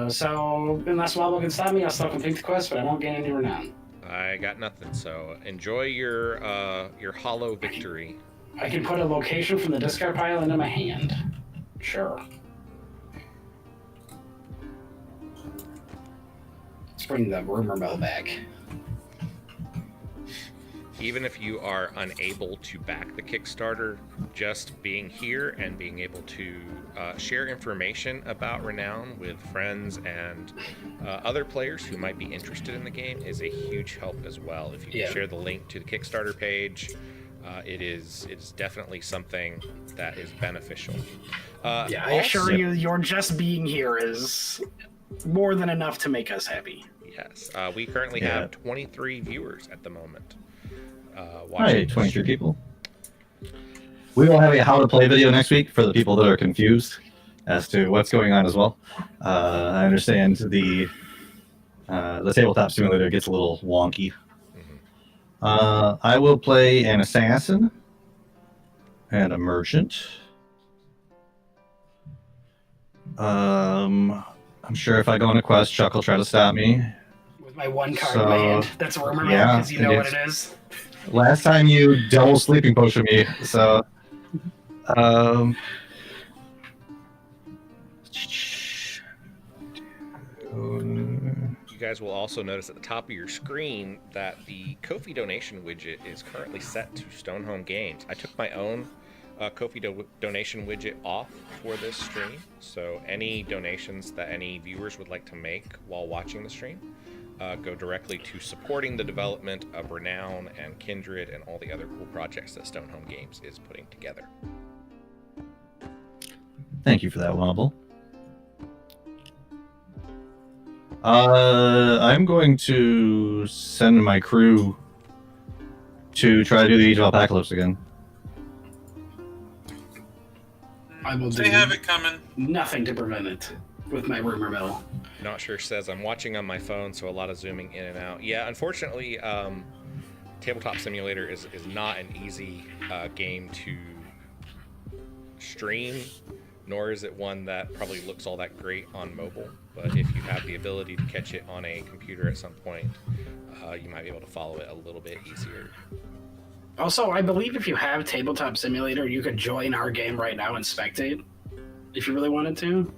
So unless Wobble can stop me, I'll still complete the quest, but I won't gain any renown. I got nothing, so enjoy your hollow victory. I can put a location from the discard pile into my hand. Sure. Let's bring the rumor mill back. Even if you are unable to back the Kickstarter, just being here and being able to share information about Renown with friends and other players who might be interested in the game is a huge help as well. If you can share the link to the Kickstarter page, it is definitely something that is beneficial. I assure you, your just being here is more than enough to make us happy. Yes, we currently have 23 viewers at the moment. Hi, 23 people. We will have a how to play video next week for the people that are confused as to what's going on as well. I understand the tabletop simulator gets a little wonky. I will play an assassin and a merchant. I'm sure if I go on a quest, Chuck will try to stop me. With my one card in my hand. That's a rumor mill because you know what it is. Last time you double sleeping potion me, so you guys will also notice at the top of your screen that the Ko-fi donation widget is currently set to Stonehome Games. I took my own Ko-fi donation widget off for this stream, so any donations that any viewers would like to make while watching the stream go directly to supporting the development of Renown and Kindred and all the other cool projects that Stonehome Games is putting together. Thank you for that, Wobble. I'm going to send my crew to try to do the Age of Apocalypse again. I will do They have it coming. nothing to prevent it with my rumor mill. Not sure says I'm watching on my phone, so a lot of zooming in and out. Yeah, unfortunately, Tabletop Simulator is not an easy game to stream nor is it one that probably looks all that great on mobile. But if you have the ability to catch it on a computer at some point, you might be able to follow it a little bit easier. Also, I believe if you have Tabletop Simulator, you could join our game right now and spectate if you really wanted to.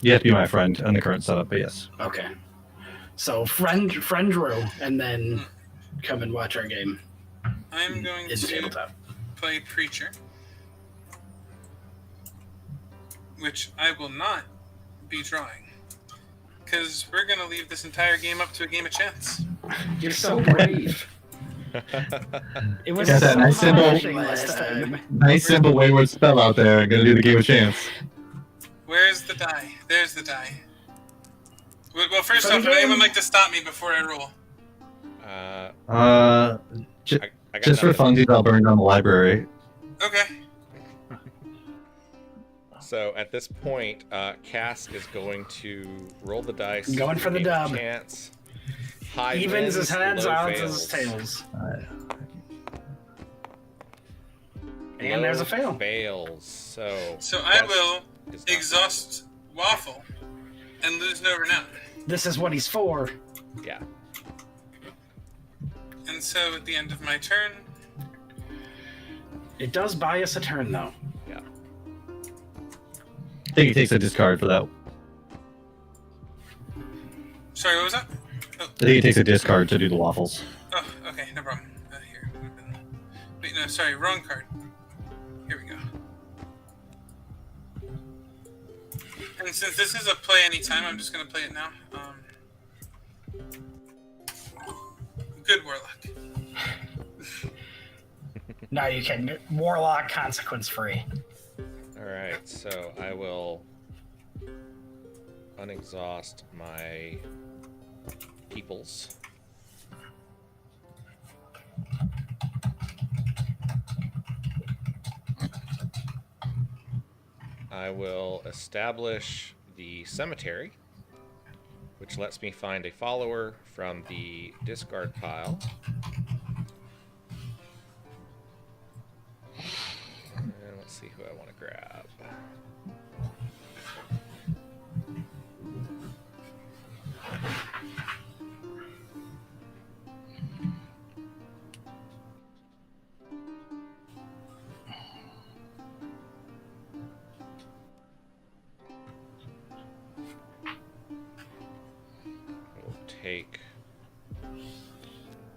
You have to be my friend on the current setup, but yes. Okay. So friend Drew, and then come and watch our game. I'm going In to Tabletop. play Preacher, which I will not be drawing. Because we're going to leave this entire game up to a game of chance. You're so brave. It was Got that so nice symbol. refreshing last time. Nice, simple, wayward spell out there. Gonna do the game of chance. Where's the die? There's the die. Well, first For the off, would anyone game. like to stop me before I roll? I got Just for nothing. funsies, I'll burn down the library. Okay. So at this point, Cass is going to roll the dice. Going for the Game of dub. Chance. High Evens wins, his heads, low odds fails. his tails. Low And there's a fail. Fails. So I will is not- exhaust Waffle and lose no renown. This is what he's for. Yeah. And so at the end of my turn, It does buy us a turn, though. Yeah. I think he takes a discard for that. sorry, what was that? I think he takes a discard to do the waffles. Oh, okay, no problem. Here. Wait, no, sorry, wrong card. Here we go. And since this is a play anytime, I'm just going to play it now. Good Warlock. Now you can Warlock consequence free. Alright, so I will unexhaust my peoples. I will establish the cemetery, which lets me find a follower from the discard pile. And let's see who I want to grab. We'll take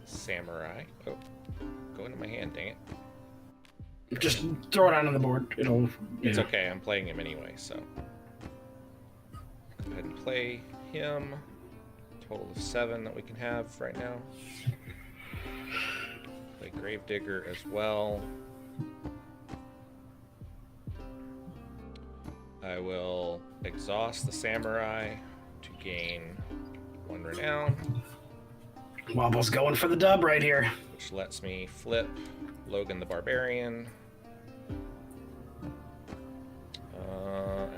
Samurai. Oh, go into my hand, dang it. Just throw it out on the board. It'll. It's yeah. okay, I'm playing him anyway, so. Go ahead and play him. Total of 7 that we can have right now. Play Gravedigger as well. I will exhaust the Samurai to gain 1 renown, Wobble's going for the dub right here. which lets me flip Logan the Barbarian.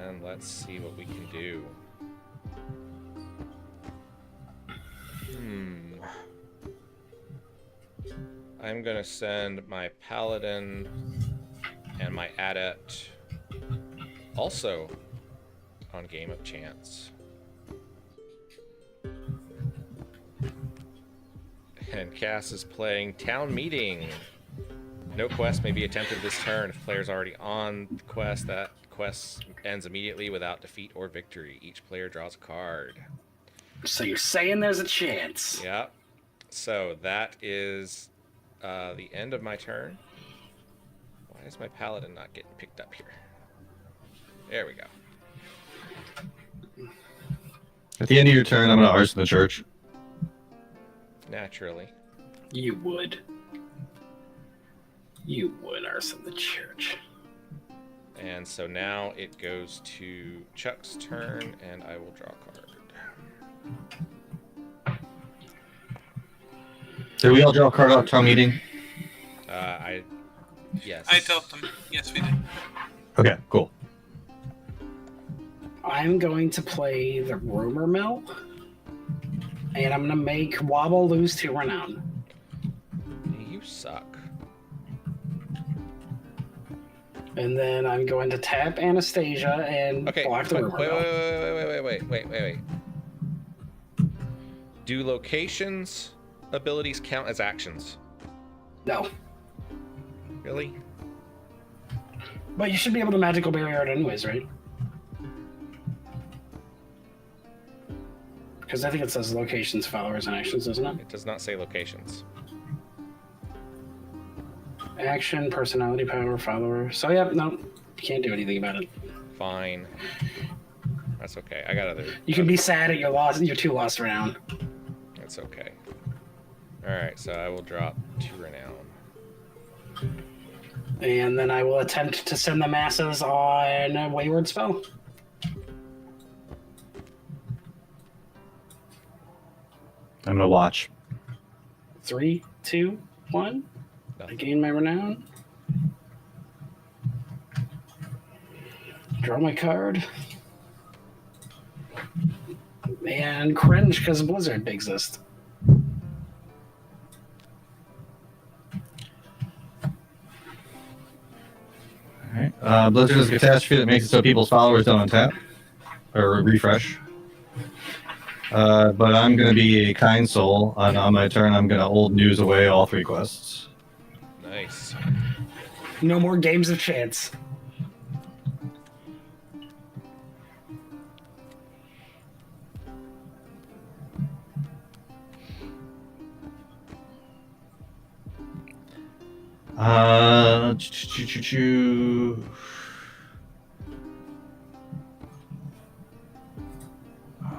And let's see what we can do. I'm gonna send my Paladin and my Adept also on Game of Chance. And Cass is playing Town Meeting. No quest may be attempted this turn. If player's already on the quest, that quest ends immediately without defeat or victory. Each player draws a card. So you're saying there's a chance. Yep. So that is the end of my turn. Why is my Paladin not getting picked up here? There we go. At the end of your turn, I'm going to arson the church. Naturally. You would. You would arson the church. And so now it goes to Chuck's turn, and I will draw a card. Did we all draw a card out town meeting? Yes. I told them. Yes, we did. Okay, cool. I'm going to play the Rumor Mill. And I'm going to make Wobble lose 2 renown. You suck. And then I'm going to tap Anastasia and Okay. block the rumor mill. Wait. Do locations abilities count as actions? No. Really? But you should be able to magical barrier it anyways, right? Because I think it says locations, followers, and actions, doesn't it? It does not say locations. Action, personality, power, follower. So yeah, no, you can't do anything about it. Fine. That's okay. I got other. You can be sad at your 2 lost Renown. That's okay. All right, so I will drop 2 Renown. And then I will attempt to send the masses on a wayward spell. I'm gonna watch. 3, 2, 1. I gain my Renown. Draw my card. And cringe because Blizzard exists. Alright. Blizzard is a catastrophe that makes it so people's followers don't untap or refresh. But I'm going to be a kind soul, and on my turn, I'm going to old news away all 3 quests. Nice. No more games of chance.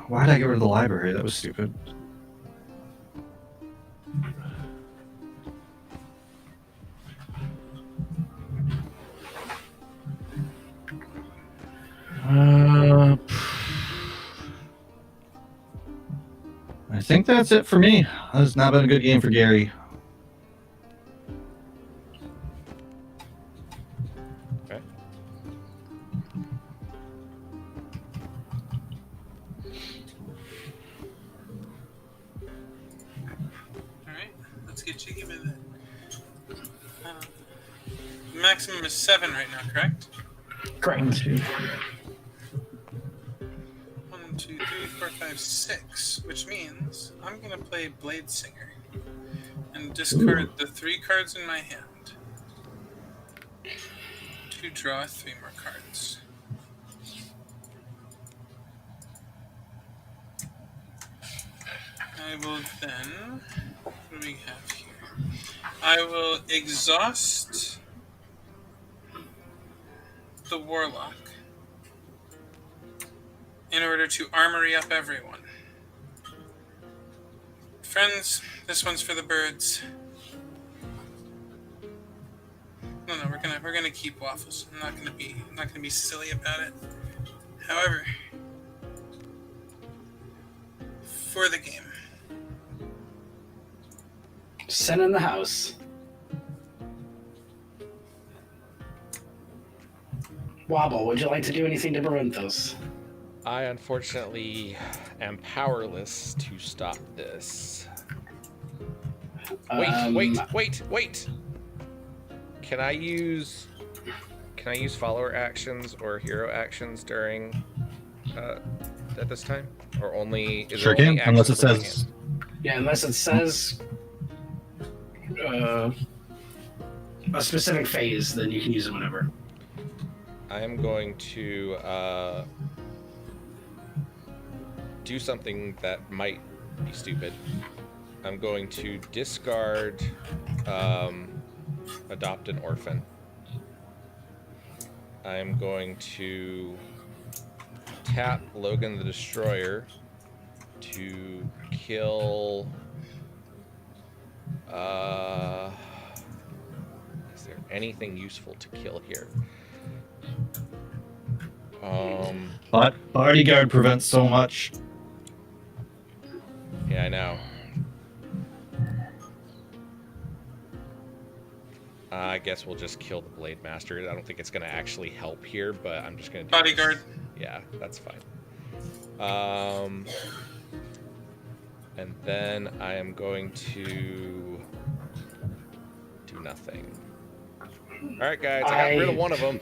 Why did I get rid of the library? That was stupid. I think that's it for me. That's not been a good game for Gary. Okay. Alright, let's get jiggy with it. Maximum is 7 right now, correct? Correct. 1, 2, 1, 2, 3, 4, 5, 6, which means I'm gonna play Blade Singer and discard the 3 cards in my hand to draw 3 more cards. I will then, what do we have here? I will exhaust the Warlock in order to armory up everyone. Friends, this one's for the birds. No, we're gonna keep Waffles. I'm not gonna be silly about it. However, for the game, Send in the house. Wobble, would you like to do anything to prevent this? I unfortunately am powerless to stop this. Wait. Can I use follower actions or hero actions during at this time? Or only is Sure there only can, unless it actions in my says. hand? Yeah, unless it says a specific phase, then you can use it whenever. I am going to do something that might be stupid. I'm going to discard Adopt an Orphan. I'm going to tap Logan the Destroyer to kill... is there anything useful to kill here? But bodyguard prevents so much. Yeah, I know. I guess we'll just kill the Blade Master. I don't think it's going to actually help here, but I'm just going to do Bodyguard. this. Yeah, that's fine. And then I am going to do nothing. All right, guys, I got rid of one of them.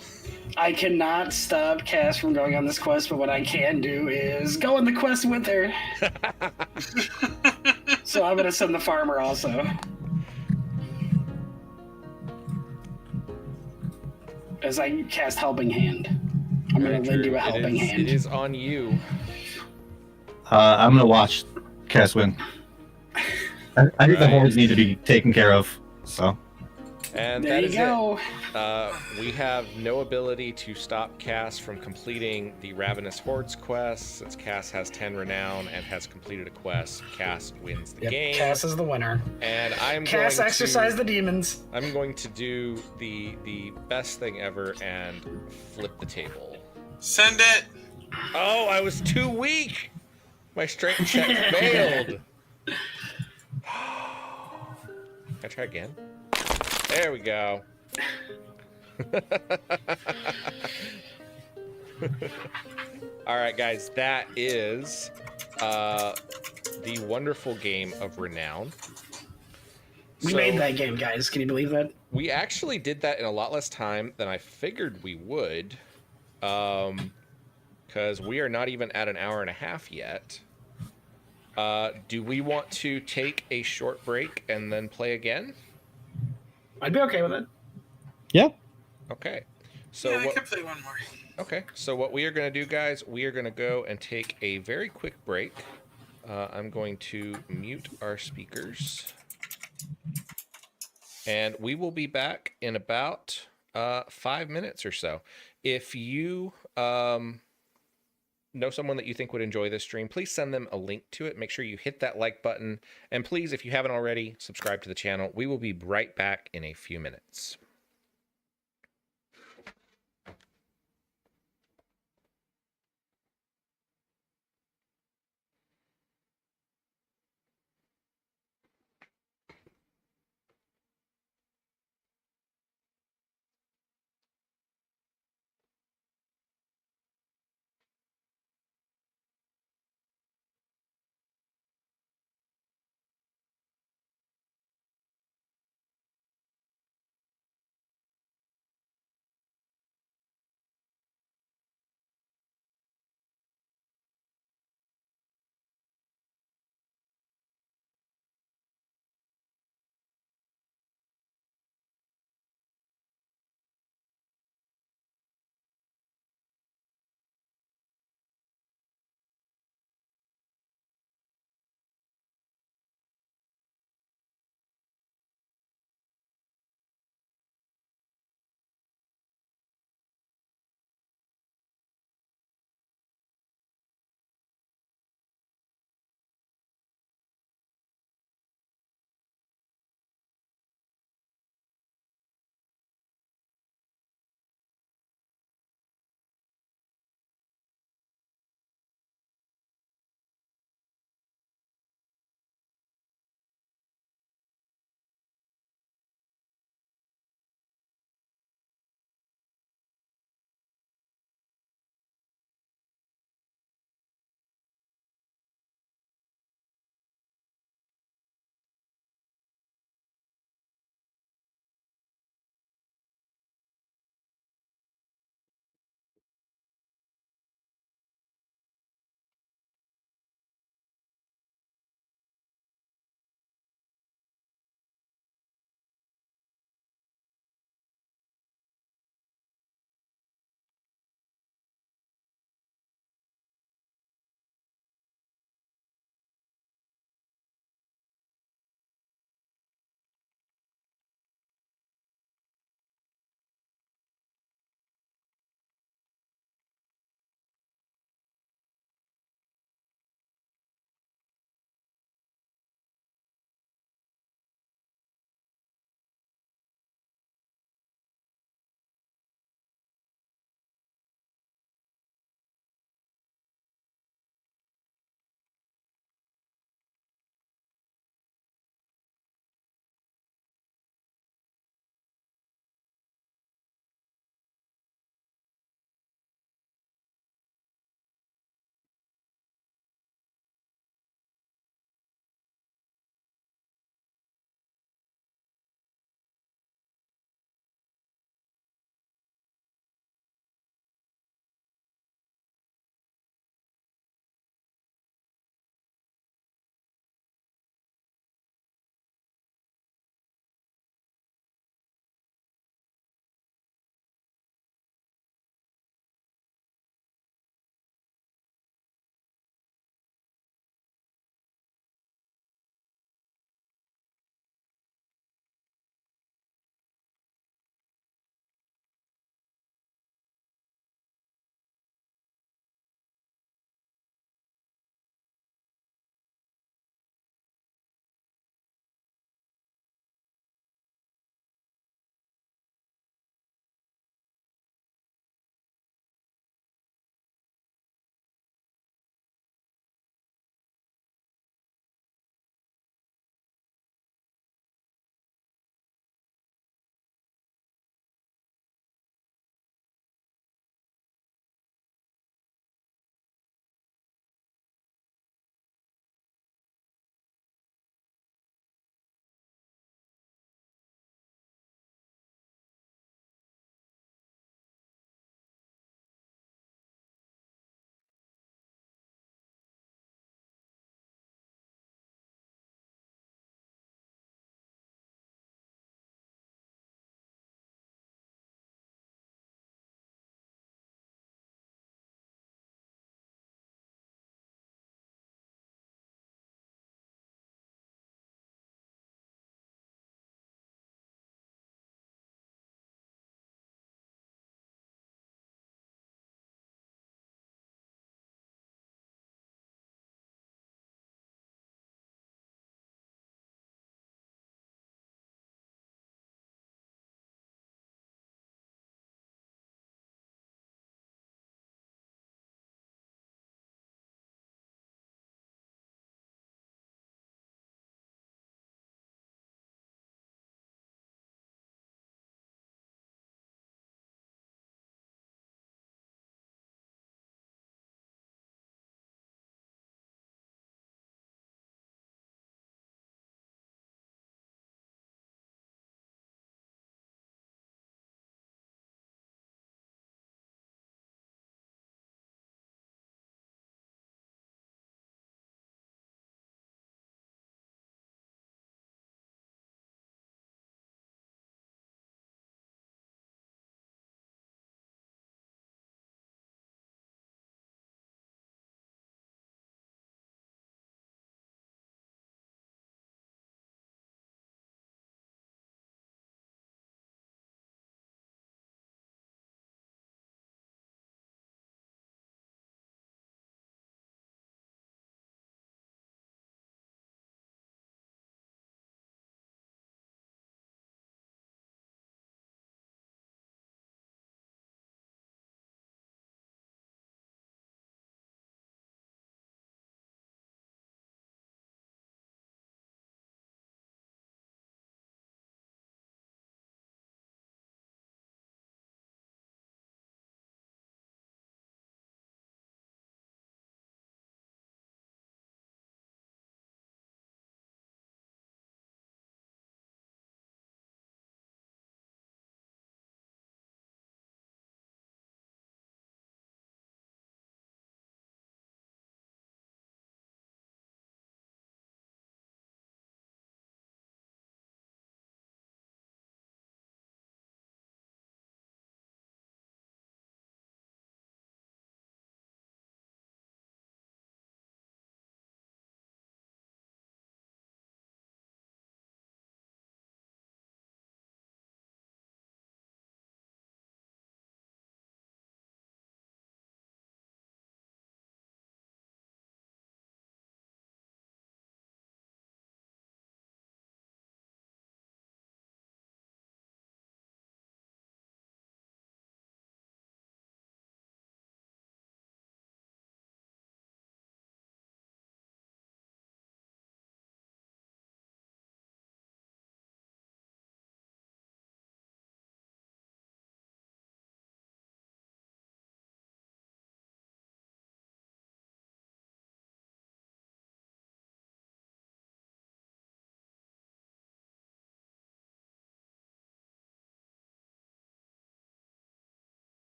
I cannot stop Cass from going on this quest, but what I can do is go on the quest with her. So I'm gonna send the farmer also. As I cast Helping Hand. I'm gonna lend you a helping hand. It is on you. I'm gonna watch Cass win. I think the hordes need to be taken care of. So. And there that you is go. it. We have no ability to stop Cass from completing the Ravenous Hordes quest. Since Cass has 10 renown and has completed a quest, Cass wins the game. Cass is the winner. And Cass exercise the demons. I'm going to do the best thing ever and flip the table. Send it. Oh, I was too weak. My strength check failed. Can I try again? There we go. All right, guys, that is the wonderful game of Renown. We made that game, guys. Can you believe that? We actually did that in a lot less time than I figured we would, because we are not even at an hour and a half yet. Do we want to take a short break and then play again? I'd be okay with it. Yeah. Okay. So Yeah, I could play one more. Okay, so what we are going to do, guys, we are going to go and take a very quick break. I'm going to mute our speakers. And we will be back in about 5 minutes or so. If you know someone that you think would enjoy this stream, please send them a link to it. Make sure you hit that like button. And please, if you haven't already, subscribe to the channel. We will be right back in a few minutes.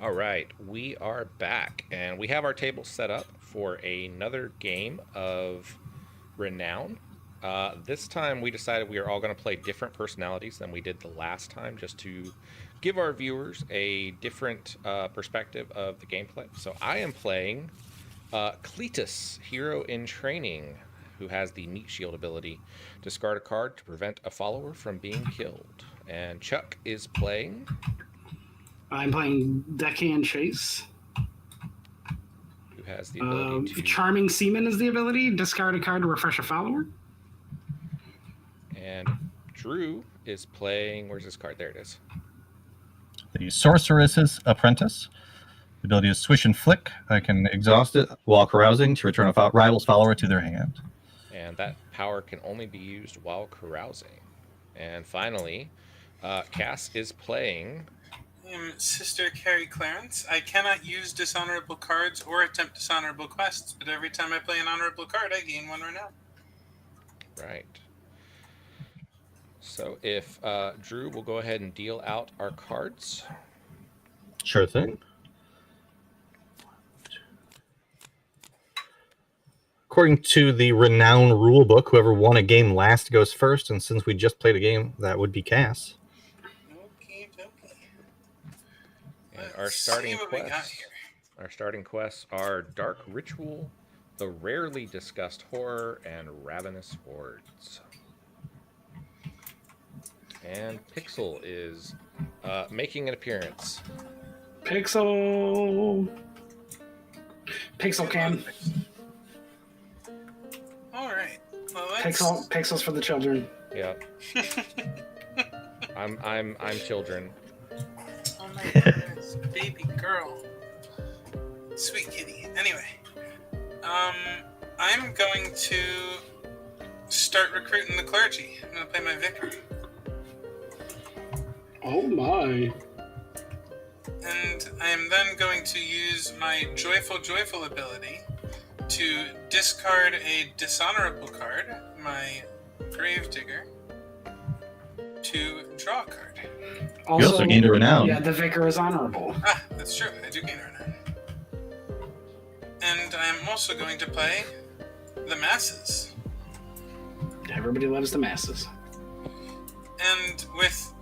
All right, we are back, and we have our table set up for another game of Renown. This time we decided we are all going to play different personalities than we did the last time, just to give our viewers a different perspective of the gameplay. So I am playing Cletus, hero in training, who has the Meat Shield ability. Discard a card to prevent a follower from being killed. And Chuck is playing... I'm playing Deckhand Chase. Who has the ability to... Charming Seaman is the ability. Discard a card to refresh a follower. And Drew is playing... Where's this card? There it is. The Sorceress's Apprentice. The ability is Swish and Flick. I can exhaust it while carousing to return a rival's follower to their hand. And that power can only be used while carousing. And finally, Cass is playing... I am Sister Carrie Clarence. I cannot use dishonorable cards or attempt dishonorable quests, but every time I play an honorable card, I gain 1 renown. Right. So if Drew will go ahead and deal out our cards. Sure thing. According to the Renown rulebook, whoever won a game last goes first, and since we just played a game, that would be Cass. Okay. And our starting quests are Dark Ritual, The Rarely Discussed Horror, and Ravenous Hordes. And Pixel is making an appearance. Pixel Cam. All right. Well, Pixels for the children. Yep. I'm children. Oh my goodness, baby girl, sweet kitty. Anyway, I'm going to start recruiting the clergy. I'm gonna play my vicar. Oh my. And I am then going to use my joyful ability to discard a dishonorable card, my Gravedigger, to draw a card. You also gained a Renown. Yeah, the Vicar is honorable. Ah, that's true. I do gain a Renown. And I am also going to play the Masses. Everybody loves the Masses. And with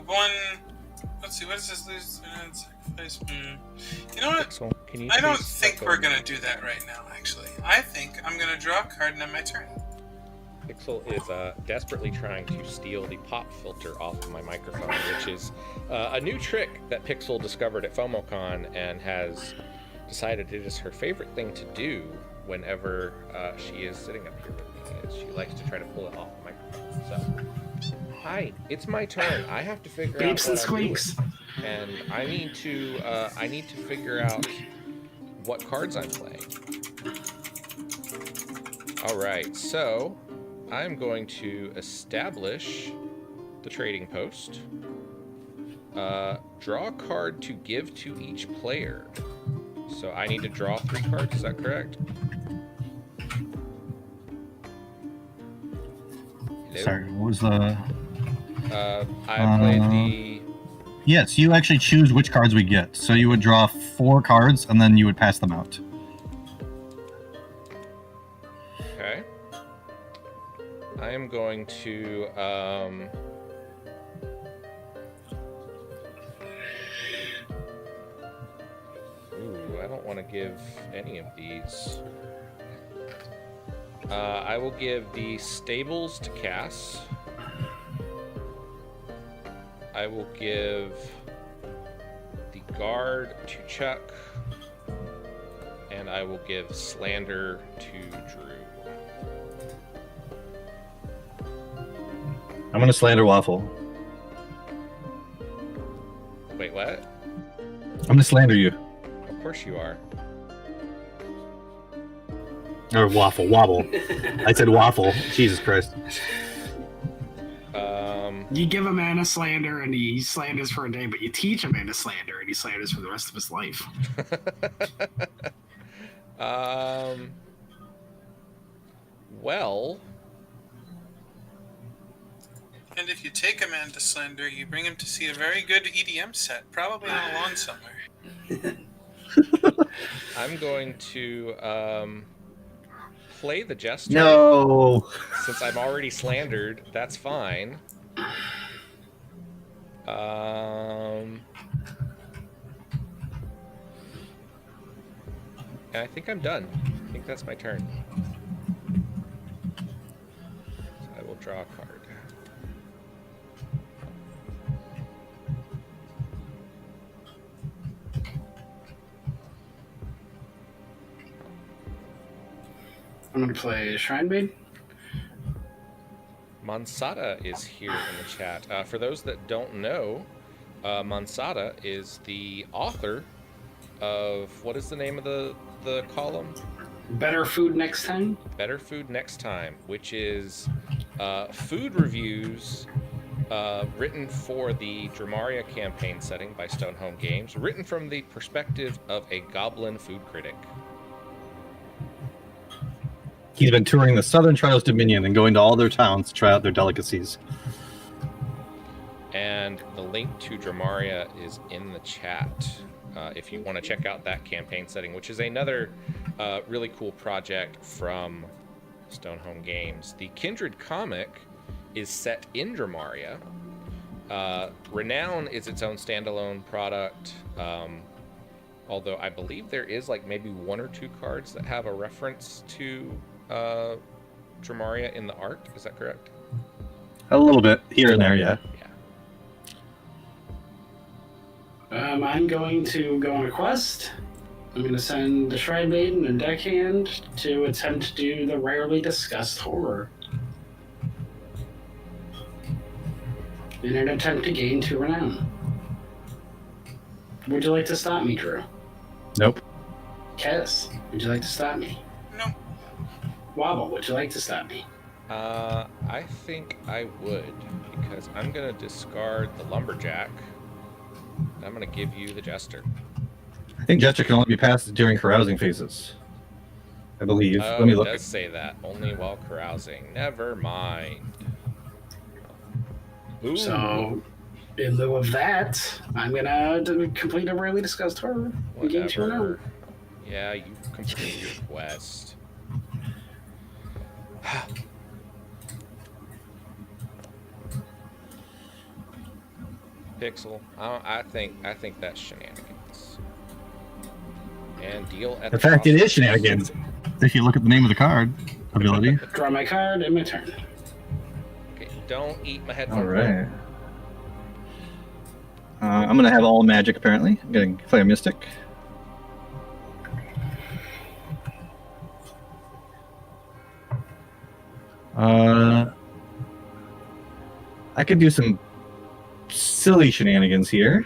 one... Let's see, what does this lose? Sacrifice. You know what? Pixel, can you I don't please think step we're over? going to do that right now, actually. I think I'm going to draw a card and end my turn. Pixel is desperately trying to steal the pop filter off of my microphone, which is a new trick that Pixel discovered at FOMOCon and has decided it is her favorite thing to do whenever she is sitting up here with me. Is she likes to try to pull it off the microphone. So, hi, it's my turn. I have to figure out Beeps what and I'm squeaks. doing. And I need to figure out what cards I'm playing. All right, so I'm going to establish the trading post. Draw a card to give to each player. So I need to draw 3 cards, is that correct? Hello? Sorry, what was the... I played the... Yes, you actually choose which cards we get. So you would draw 4 cards, and then you would pass them out. Okay. I am going to... Ooh, I don't want to give any of these. I will give the stables to Cass. I will give the guard to Chuck. And I will give slander to Drew. I'm going to slander Waffle. Wait, what? I'm going to slander you. Of course you are. Or Wobble. I said Waffle. Jesus Christ. You give a man a slander and he slanders for a day, but you teach a man to slander and he slanders for the rest of his life. Well... And if you take a man to slander, you bring him to see a very good EDM set, probably on a lawn somewhere. I'm going to play the jester. No. Since I'm already slandered, that's fine. And I think I'm done. I think that's my turn. So I will draw a card. I'm going to play Shrine Maid. Mansada is here in the chat. For those that don't know, Mansada is the author of, what is the name of the column? Better Food Next Time. Better Food Next Time, which is food reviews written for the Dramaria campaign setting by Stonehome Games, written from the perspective of a goblin food critic. He's been touring the Southern Trials Dominion and going to all their towns to try out their delicacies. And the link to Dramaria is in the chat if you want to check out that campaign setting, which is another really cool project from Stonehome Games. The Kindred comic is set in Dramaria. Renown is its own standalone product, although I believe there is like maybe 1 or 2 cards that have a reference to Dramaria in the art. Is that correct? A little bit here and there, yeah. I'm going to go on a quest. I'm going to send the Shrine Maiden and Deckhand to attempt to do the rarely discussed horror. In an attempt to gain 2 renown. Would you like to stop me, Drew? Nope. Kez, would you like to stop me? No. Wobble, would you like to stop me? I think I would, because I'm going to discard the Lumberjack. And I'm going to give you the Jester. I think Jester can only be passed during carousing phases, I believe. Oh, Let me look. It does say that. Only while carousing. Never mind. Ooh. So, in lieu of that, I'm going to complete a rarely discussed horror and gain 2 renown. Whatever. Yeah, you complete your quest. Pixel, I think that's shenanigans. And deal at In fact, it is shenanigans. If you look at the name of the card ability. Draw my card and my turn. Okay, don't eat my headphone. All right. I'm going to have all magic, apparently. I'm going to play a Mystic. I could do some silly shenanigans here.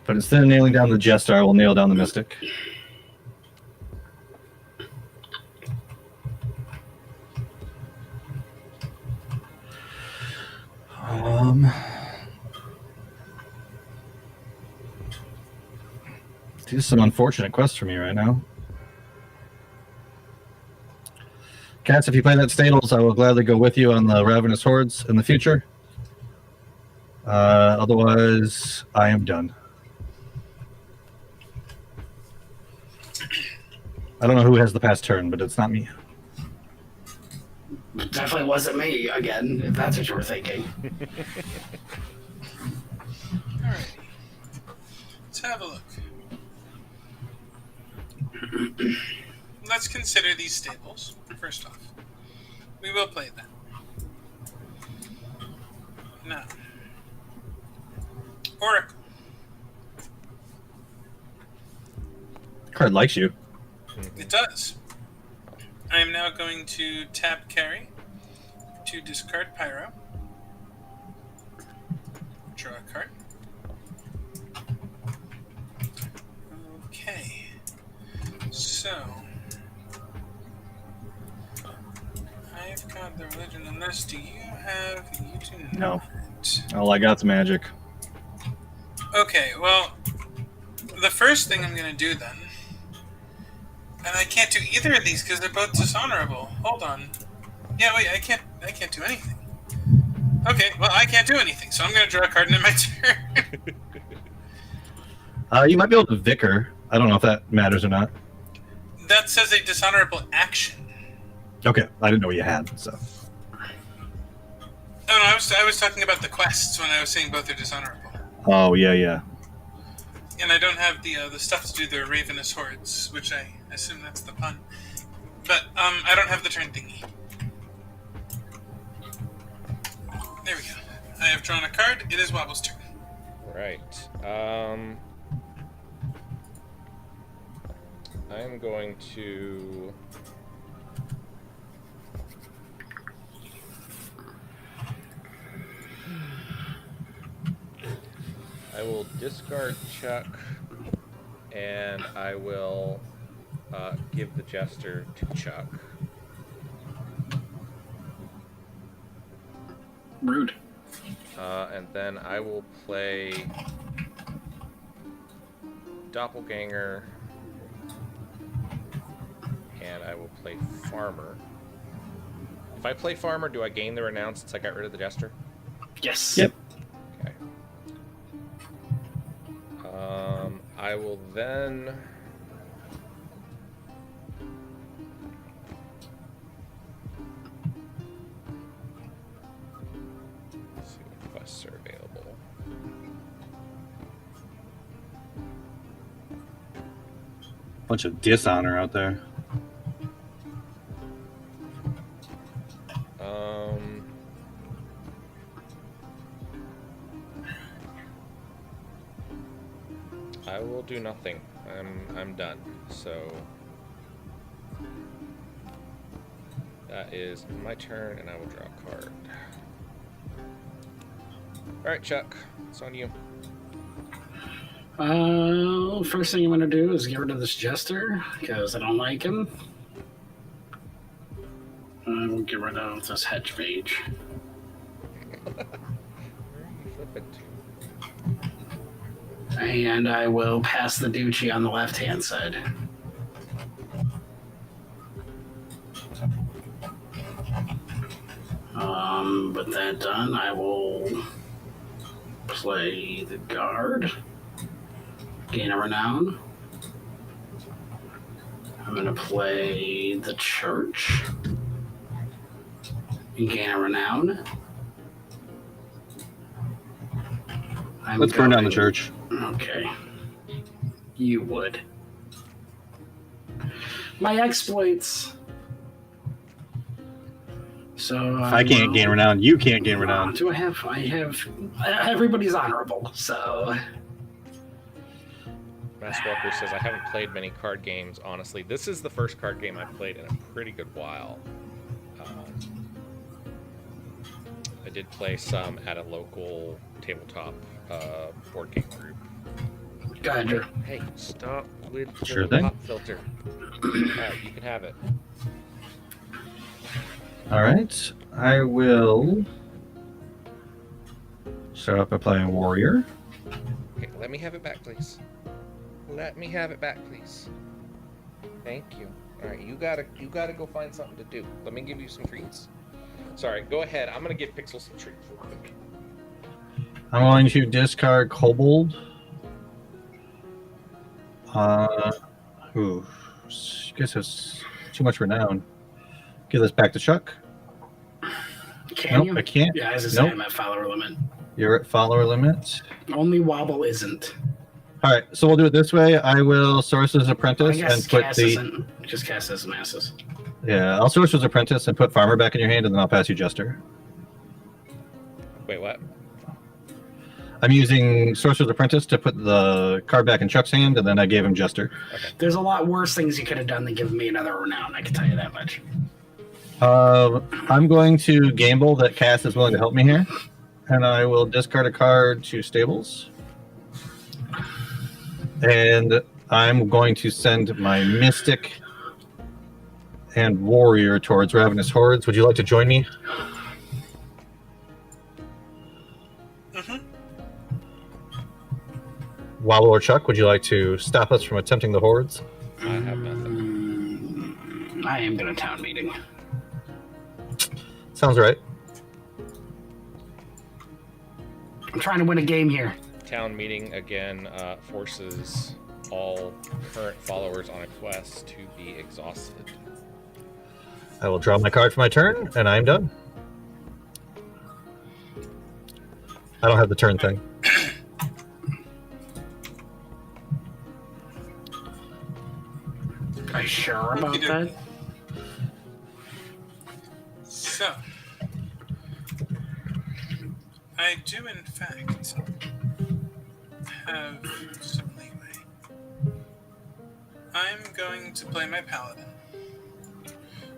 But instead of nailing down the Jester, I will nail down the Mystic. These are some unfortunate quests for me right now. Cats, if you play that Stables, I will gladly go with you on the Ravenous Hordes in the future. Otherwise, I am done. I don't know who has the past turn, but it's not me. Definitely wasn't me, again, if that's what you were thinking. Alrighty. Let's have a look. Let's consider these stables, first off. We will play them. Now, Oracle. Card likes you. It does. I am now going to tap Carry to discard Pyro. Draw a card. Okay. So, I've got the religion on this. Do you have? You do No. not. All I got's magic. Okay, well, the first thing I'm going to do then, and I can't do either of these because they're both dishonorable. Hold on. Yeah, wait, I can't do anything. Okay, well, I can't do anything, so I'm going to draw a card in my turn. You might be able to vicar. I don't know if that matters or not. That says a dishonorable action. Okay, I didn't know what you had, so. Oh no, I was talking about the quests when I was saying both are dishonorable. Oh, yeah. And I don't have the stuff to do the Ravenous Hordes, which I assume that's the pun. But I don't have the turn thingy. There we go. I have drawn a card. It is Wobble's turn. Right. I'm going to... I will discard Chuck, and I will give the Jester to Chuck. Rude. And then I will play Doppelganger, and I will play Farmer. If I play Farmer, do I gain the Renown since I got rid of the Jester? Yes. Yep. Okay. I will then... Let's see what quests are available. Bunch of dishonor out there. I will do nothing. I'm done. So that is my turn, and I will draw a card. All right, Chuck, it's on you. First thing I'm going to do is get rid of this Jester, because I don't like him. I will get rid of this Hedge Mage. Where are you flipping to? And I will pass the Duchy on the left-hand side. With that done, I will play the Guard. Gain a Renown. I'm going to play the Church. And gain a Renown. Let's burn down the church. Okay. You would. My exploits. So I can't gain renown. You can't gain renown. Do I have? Everybody's honorable. So. Mass Walker says, I haven't played many card games, honestly. This is the first card game I've played in a pretty good while. I did play some at a local tabletop board game group. Go ahead, Drew. Hey, stop with the Sure thing. pop filter. Alright, you can have it. Alright, I will start off by playing Warrior. Okay, let me have it back, please. Let me have it back, please. Thank you. Alright, you gotta go find something to do. Let me give you some treats. Sorry, go ahead. I'm gonna give Pixel some treats real quick. I'm going to discard Kobold. I guess it's too much renown. Give this back to Chuck. Can you? I can't. Yeah, as I say, I'm at follower limit. You're at follower limit. Only Wobble isn't. All right, so we'll do it this way. I will Sorcerer's Apprentice and put just cast as masses. Yeah, I'll Sorcerer's Apprentice and put Farmer back in your hand, and then I'll pass you Jester. Wait, what? I'm using Sorcerer's Apprentice to put the card back in Chuck's hand, and then I gave him Jester. Okay. There's a lot worse things you could have done than give me another Renown, I can tell you that much. I'm going to gamble that Cass is willing to help me here, and I will discard a card to Stables. And I'm going to send my Mystic and Warrior towards Ravenous Hordes. Would you like to join me? Mm-hmm. Wobble or Chuck, would you like to stop us from attempting the Hordes? I have nothing. I am going to town meeting. Sounds right. I'm trying to win a game here. town meeting again forces all current followers on a quest to be exhausted. I will draw my card for my turn, and I'm done. I don't have the turn thing. Are you sure about that? So, I do in fact have some leeway. I'm going to play my Paladin,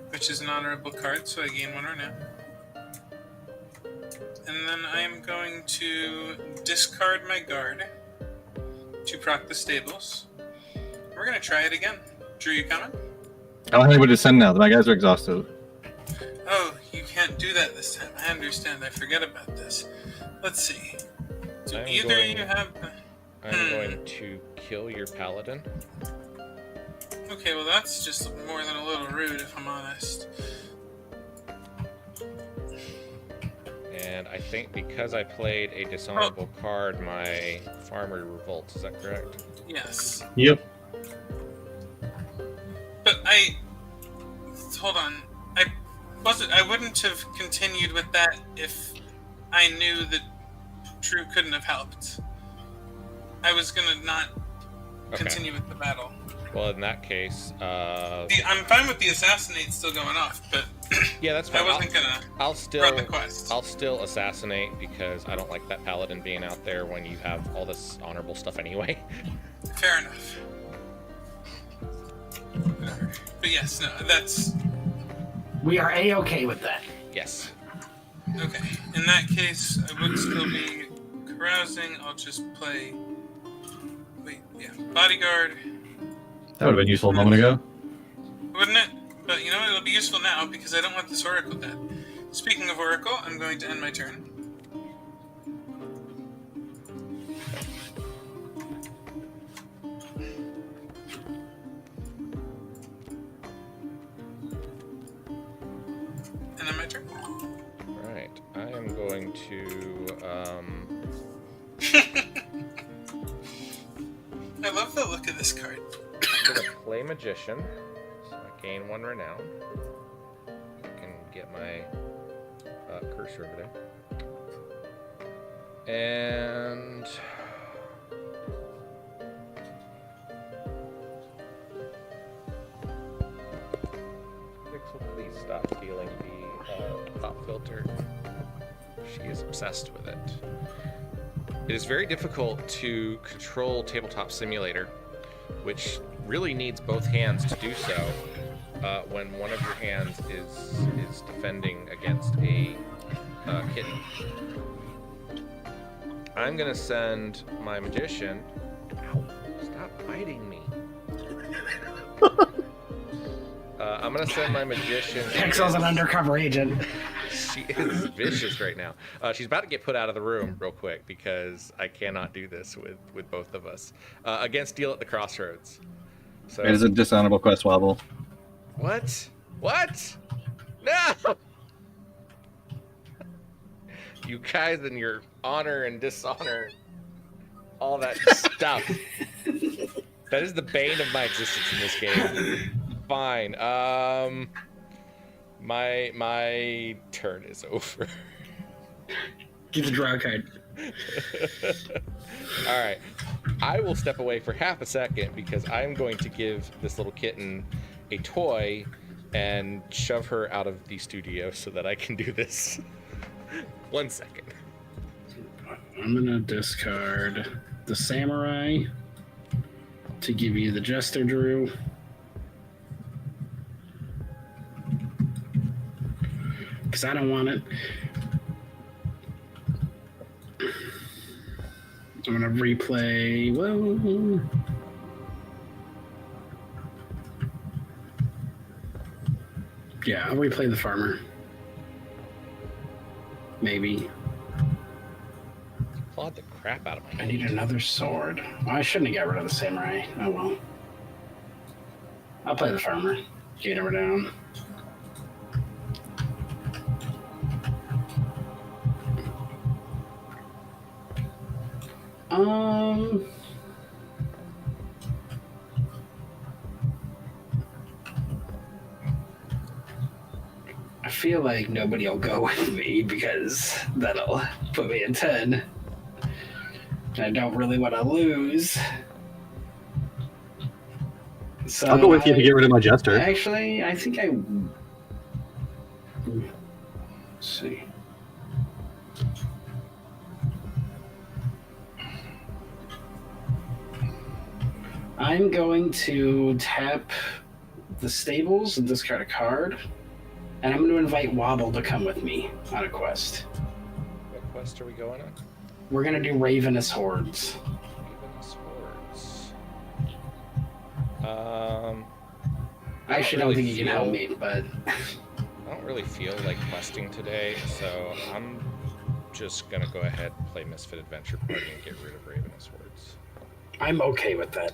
which is an honorable card, so I gain 1 Renown. And then I am going to discard my guard to proc the stables. We're going to try it again. Drew, you coming? I don't have anybody to send now. My guys are exhausted. Oh, you can't do that this time. I understand. I forget about this. Let's see. Do you have... I'm going to kill your paladin. Okay, well that's just more than a little rude, if I'm honest. And I think because I played a dishonorable card, my farmer revolts. Is that correct? Yes. Yep. But hold on. I wouldn't have continued with that if I knew that Drew couldn't have helped. I was gonna not continue with the battle. Well, in that case, I'm fine with the assassinate still going off, but yeah, that's fine. I wasn't gonna run the quest. I'll still assassinate because I don't like that paladin being out there when you have all this honorable stuff anyway. Fair enough. But yes, no, that's... We are A-okay with that. Yes. Okay, in that case, I would still be carousing. I'll just play... Bodyguard. That would have been useful a moment ago. Wouldn't it? But you know, it'll be useful now because I don't want this Oracle dead. Speaking of Oracle, I'm going to end my turn. And end my turn. Right. I am going to, I love the look of this card. I'm going to play Magician, so I gain 1 Renown. I can get my cursor over there. And... Pixel, please stop stealing the pop filter. She is obsessed with it. It is very difficult to control Tabletop Simulator, which really needs both hands to do so when one of your hands is defending against a kitten. I'm going to send my Magician... Ow, stop biting me. I'm going to send my Magician... Pixel's an undercover agent. She is vicious right now. She's about to get put out of the room real quick because I cannot do this with both of us. Against Deal at the Crossroads. So, It is a dishonorable quest, Wobble. What? What? No! You guys and your honor and dishonor. All that stuff. That is the bane of my existence in this game. Fine. My turn is over. Get the draw card. All right. I will step away for half a second because I'm going to give this little kitten a toy and shove her out of the studio so that I can do this. 1 second. I'm gonna discard the Samurai to give you the Jester, Drew. Because I don't want it. I'm gonna replay. Whoa. Yeah, I'll replay the farmer. Maybe. Clawed the crap out of my I hand. need another sword. Well, I shouldn't have got rid of the Samurai. Oh well. I'll play the farmer. Get her down. I feel like nobody will go with me because that'll put me at 10. And I don't really want to lose. So I'll go with you to get rid of my jester. Actually, I think I... Let's see. I'm going to tap the stables and discard a card. And I'm going to invite Wobble to come with me on a quest. What quest are we going on? We're going to do Ravenous Hordes. Ravenous Hordes. I actually don't think you can help me, but... I don't really feel like questing today, so I'm just going to go ahead and play Misfit Adventure Party and get rid of Ravenous Hordes. I'm okay with that.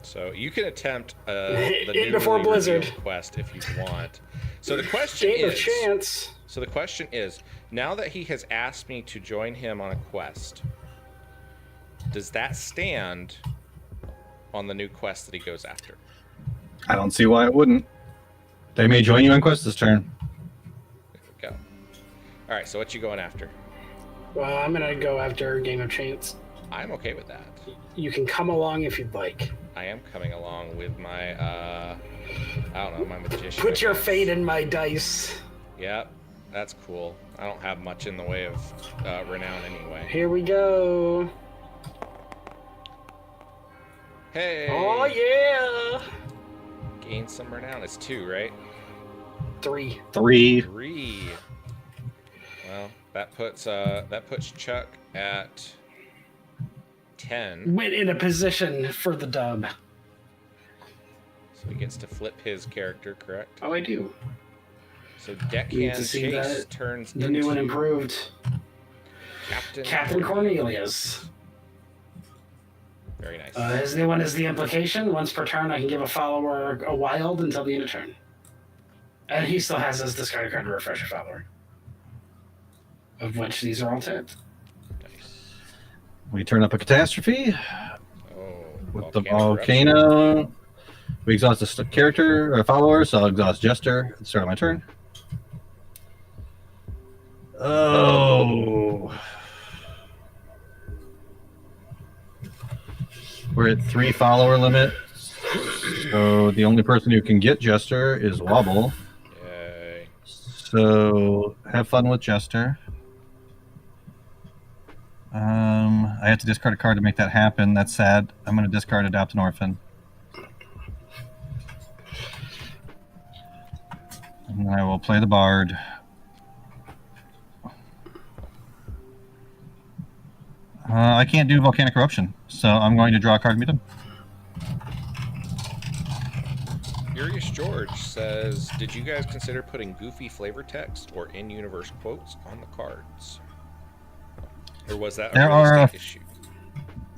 So you can attempt the new before Blizzard quest if you want. So the question Game is, of chance. So the question is, now that he has asked me to join him on a quest, does that stand on the new quest that he goes after? I don't see why it wouldn't. They may join you on quest this turn. There we go. All right, so what you going after? Well, I'm going to go after Game of Chance. I'm okay with that. You can come along if you'd like. I am coming along with my, I don't know, my magician. Put your fate in my dice. Yep, that's cool. I don't have much in the way of renown anyway. Here we go. Hey! Oh, yeah! Gain some renown. It's 2, right? 3. 3. Well, that puts Chuck at 10. Went in a position for the dub. So he gets to flip his character, correct? Oh, I do. So You need to Deckhand see Chase that. turns The into new one improved. Captain Cornelius. Very nice. His new one is the implication. Once per turn, I can give a follower a wild until the end of turn. And he still has his discard card to refresh a follower. Of which these are all tapped. Nice. We turn up a catastrophe Oh, with the eruption. volcano. We exhaust a character or follower, so I'll exhaust Jester at the start of my turn. Oh. We're at 3 follower limit. So the only person who can get Jester is Wobble. Yay. So have fun with Jester. I have to discard a card to make that happen. That's sad. I'm going to discard Adopt an Orphan. And I will play the Bard. I can't do Volcanic Eruption, so I'm going to draw a card and meet him. Furious George says, did you guys consider putting goofy flavor text or in-universe quotes on the cards? Or was that a real estate issue?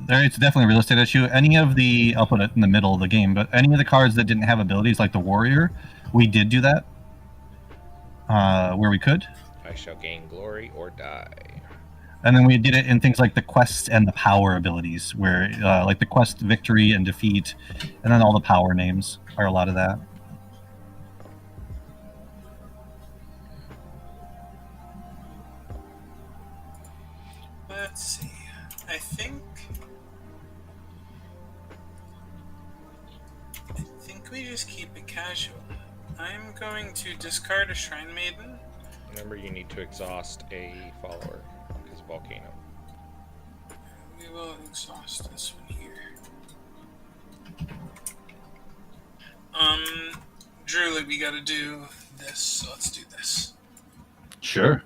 It's definitely a real estate issue. Any of the, I'll put it in the middle of the game, but any of the cards that didn't have abilities like the Warrior, we did do that where we could. I shall gain glory or die. And then we did it in things like the quests and the power abilities, where like the quest victory and defeat, and then all the power names are a lot of that. Let's see. I think we just keep it casual. I'm going to discard a Shrine Maiden. Remember, you need to exhaust a follower because volcano. We will exhaust this one here. Drew, like, we gotta do this, so let's do this. Sure.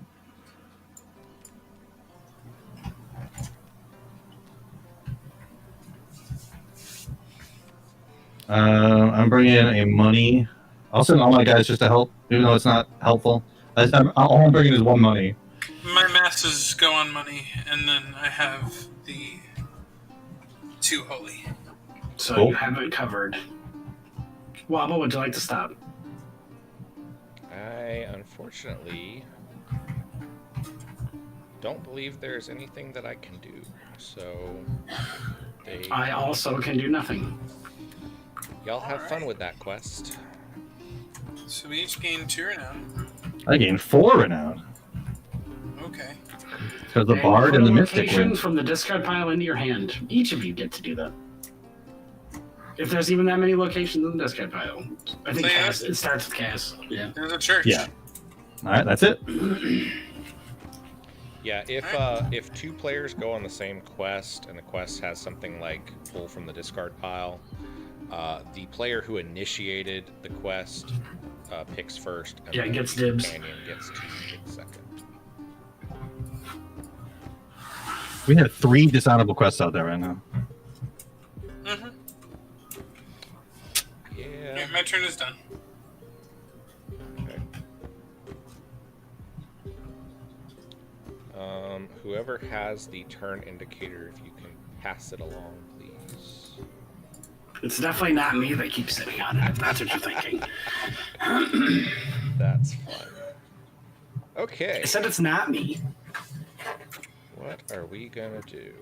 I'm bringing in a money. I'll send all my guys just to help, even though it's not helpful. All I'm bringing is 1 money. My masses go on money, and then I have the 2 holy. So Cool. you have it covered. Wobble, would you like to stop? I unfortunately don't believe there's anything that I can do. So I also can do nothing. y'all have fun with that quest. So we each gain 2 renown. I gained 4 renown. Okay. Because the bard and the mystic location win. from the discard pile into your hand. Each of you get to do that. If there's even that many locations in the discard pile. I think So, yeah. Cass, it starts with Cass. Yeah. There's a church. Yeah. All right, that's it. Yeah, if 2 players go on the same quest and the quest has something like pull from the discard pile, the player who initiated the quest picks first. And Yeah, then gets the dibs. companion gets to pick second. We have 3 dishonorable quests out there right now. Mm-hmm. Yeah. Yeah, my turn is done. Okay. Whoever has the turn indicator, if you can pass it along, please. It's definitely not me that keeps sitting on it, if that's what you're thinking. That's fun. Okay. I said it's not me. What are we gonna do?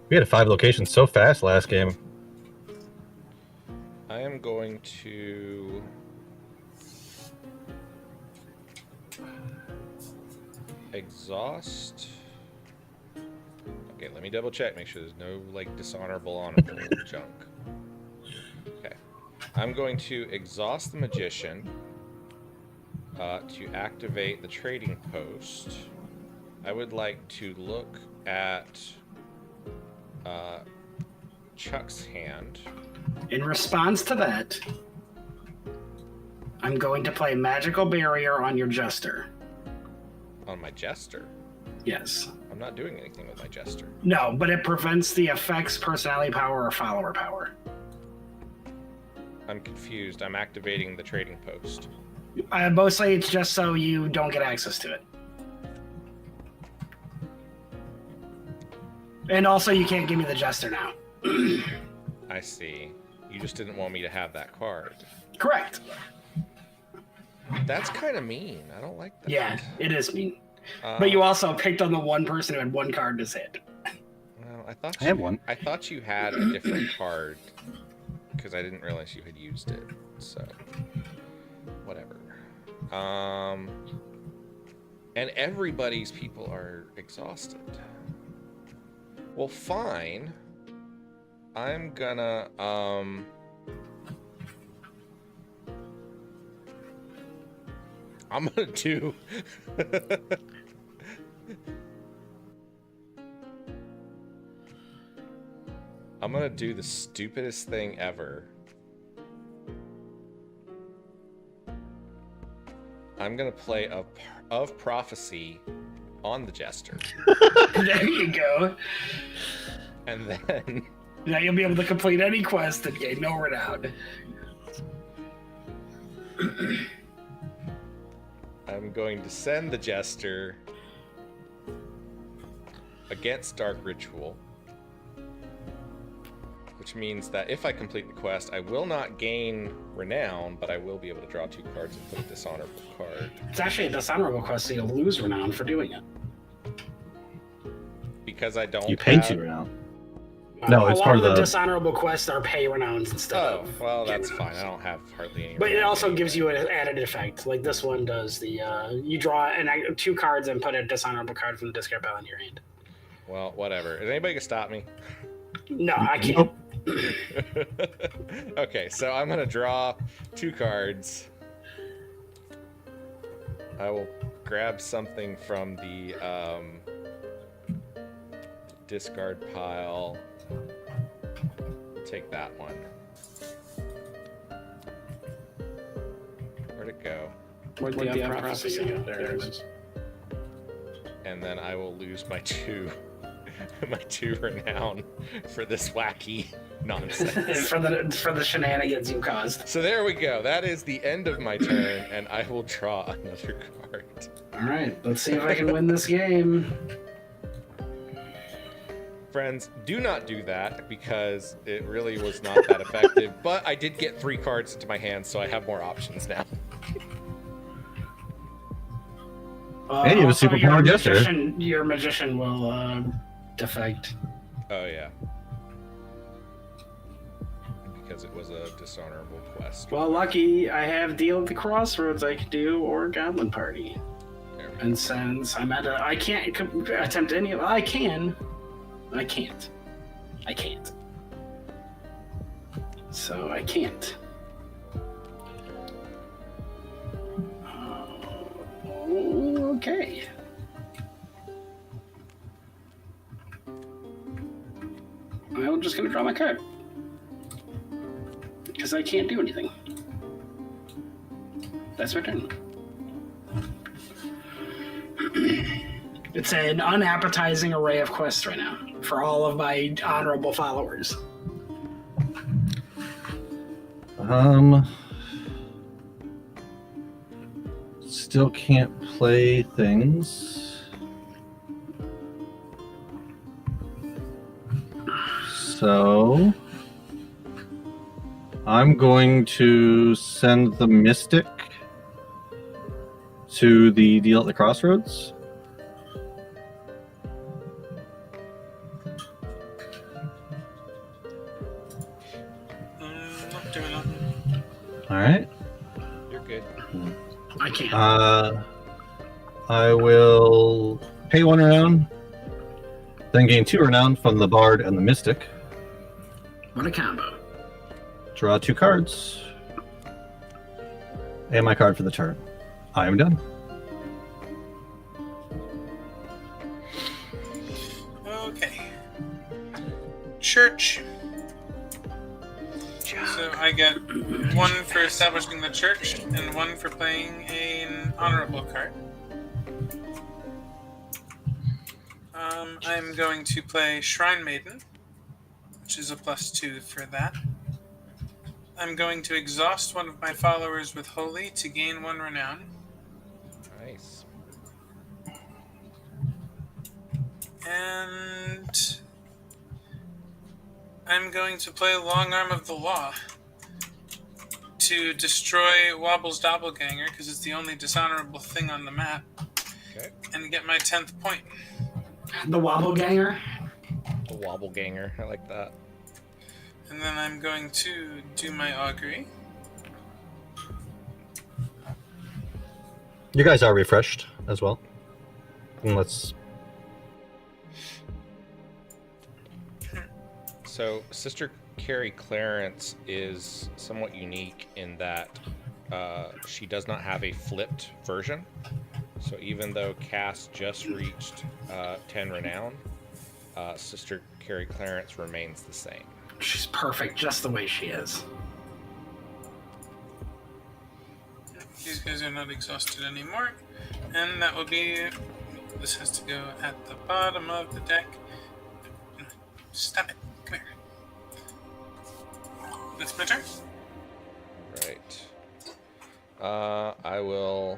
We had 5 locations so fast last game. I am going to exhaust. Okay, let me double check, make sure there's no like dishonorable honorable junk. Okay. I'm going to exhaust the magician to activate the trading post. I would like to look at Chuck's hand. In response to that, I'm going to play Magical Barrier on your Jester. On my jester. Yes. I'm not doing anything with my jester. No, but it prevents the effects, personality power, or follower power. I'm confused. I'm activating the trading post. Mostly it's just so you don't get access to it. And also you can't give me the Jester now. I see. You just didn't want me to have that card. Correct. That's kind of mean. I don't like that. Yeah, it is mean. But you also picked on the one person who had 1 card in his hand. Well, I thought I have one. I thought you had a different card because I didn't realize you had used it. So, whatever. And everybody's people are exhausted. Well, fine. I'm gonna I'm gonna do I'm gonna do the stupidest thing ever. I'm gonna play of prophecy on the jester. There you go. And then Now you'll be able to complete any quest and gain no renown. I'm going to send the jester against Dark Ritual, which means that if I complete the quest, I will not gain renown, but I will be able to draw 2 cards and put a dishonorable card. It's actually a dishonorable quest, so you'll lose renown for doing it. Because I don't You paid have... 2 renown. No, it's a lot part of of the the- dishonorable quests are pay renowns instead Oh, of. well, gain that's renowns. fine. I don't have hardly any. But it renown also anyway. gives you an added effect. Like this one does the you draw 2 cards and put a dishonorable card from the discard pile in your hand. Well, whatever. Is anybody gonna stop me? No, I can't. Okay, so I'm gonna draw 2 cards. I will grab something from the discard pile. Take that one. Where'd it go? Where'd the prophecy go? There it is. And then I will lose my 2 my 2 renown for this wacky nonsense. for the shenanigans you caused. So there we go. That is the end of my turn, and I will draw another card. All right, let's see if I can win this game. Friends, do not do that because it really was not that effective. But I did get 3 cards into my hands, so I have more options now. Hey, you have a Also, superpower jester. Your magician will defect. Oh, yeah. Because it was a dishonorable quest. Well, lucky I have Deal at the Crossroads I could do, or Goblin Party. And since I'm at I can't attempt any. Well, I can. I can't. So I can't. Okay. I'm just gonna draw my card. Because I can't do anything. That's my turn. It's an unappetizing array of quests right now for all of my honorable followers. Still can't play things. So I'm going to send the Mystic to the Deal at the Crossroads. Not doing nothing. All right. You're good. I can't. I will pay 1 renown, then gain 2 renown from the Bard and the Mystic. What a combo. Draw 2 cards. And my card for the turn. I am done. Okay. Church. So I get 1 for establishing the church and 1 for playing an honorable card. I'm going to play Shrine Maiden, which is a +2 for that. I'm going to exhaust one of my followers with Holy to gain 1 renown. Nice. And I'm going to play Long Arm of the Law to destroy Wobble's doppelganger, because it's the only dishonorable thing on the map, Okay. and get my 10th point. The Wobbleganger. A wobbleganger. I like that. And then I'm going to do my augury. You guys are refreshed as well. And let's. So, Sister Carrie Clarence is somewhat unique in that she does not have a flipped version. So even though Cass just reached 10 renown, Sister Carrie Clarence remains the same. She's perfect just the way she is. These guys are not exhausted anymore. And that will be... This has to go at the bottom of the deck. Stop it. Come here. That's my turn. Right. I will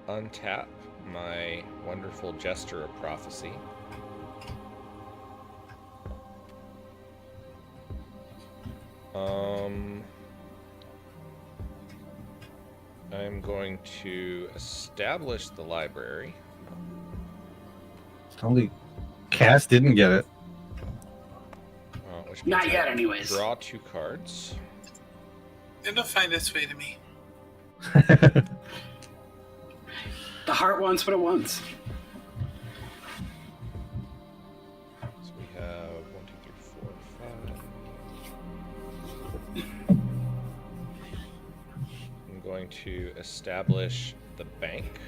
untap my wonderful Jester of Prophecy. I'm going to establish the library. Only Cass didn't get it. Which Not means yet, I anyways. Draw 2 cards. It'll find its way to me. The heart wants what it wants. So we have 1, 2, 3, 4, 5. I'm going to establish the bank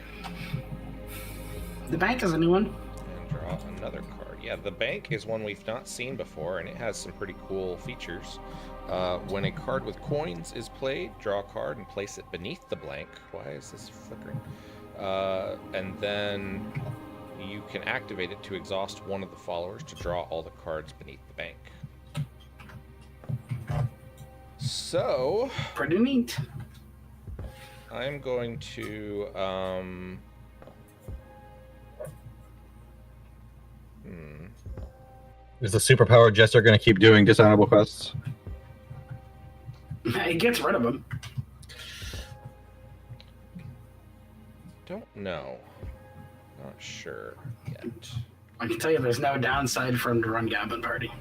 The bank is a new one. and draw another card. Yeah, the bank is one we've not seen before, and it has some pretty cool features. When a card with coins is played, draw a card and place it beneath the blank. Why is this flickering? And then you can activate it to exhaust one of the followers to draw all the cards beneath the bank. So, Pretty neat. I'm going to Is the superpowered jester going to keep doing dishonorable quests? It gets rid of them. Don't know. Not sure yet. I can tell you there's no downside for him to run Goblin Party.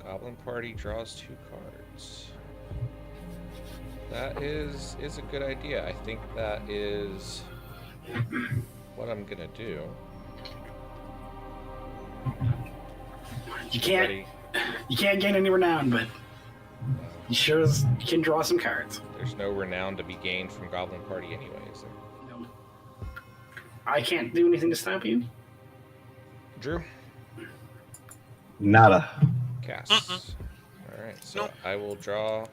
Goblin Party draws 2 cards. That is a good idea. I think that is what I'm gonna do. You can't gain any renown, but you sure as you can draw some cards. There's no renown to be gained from Goblin Party anyway, is there? No. I can't do anything to stop you. Drew? Nada. Cast. Alright, so Nope. I will draw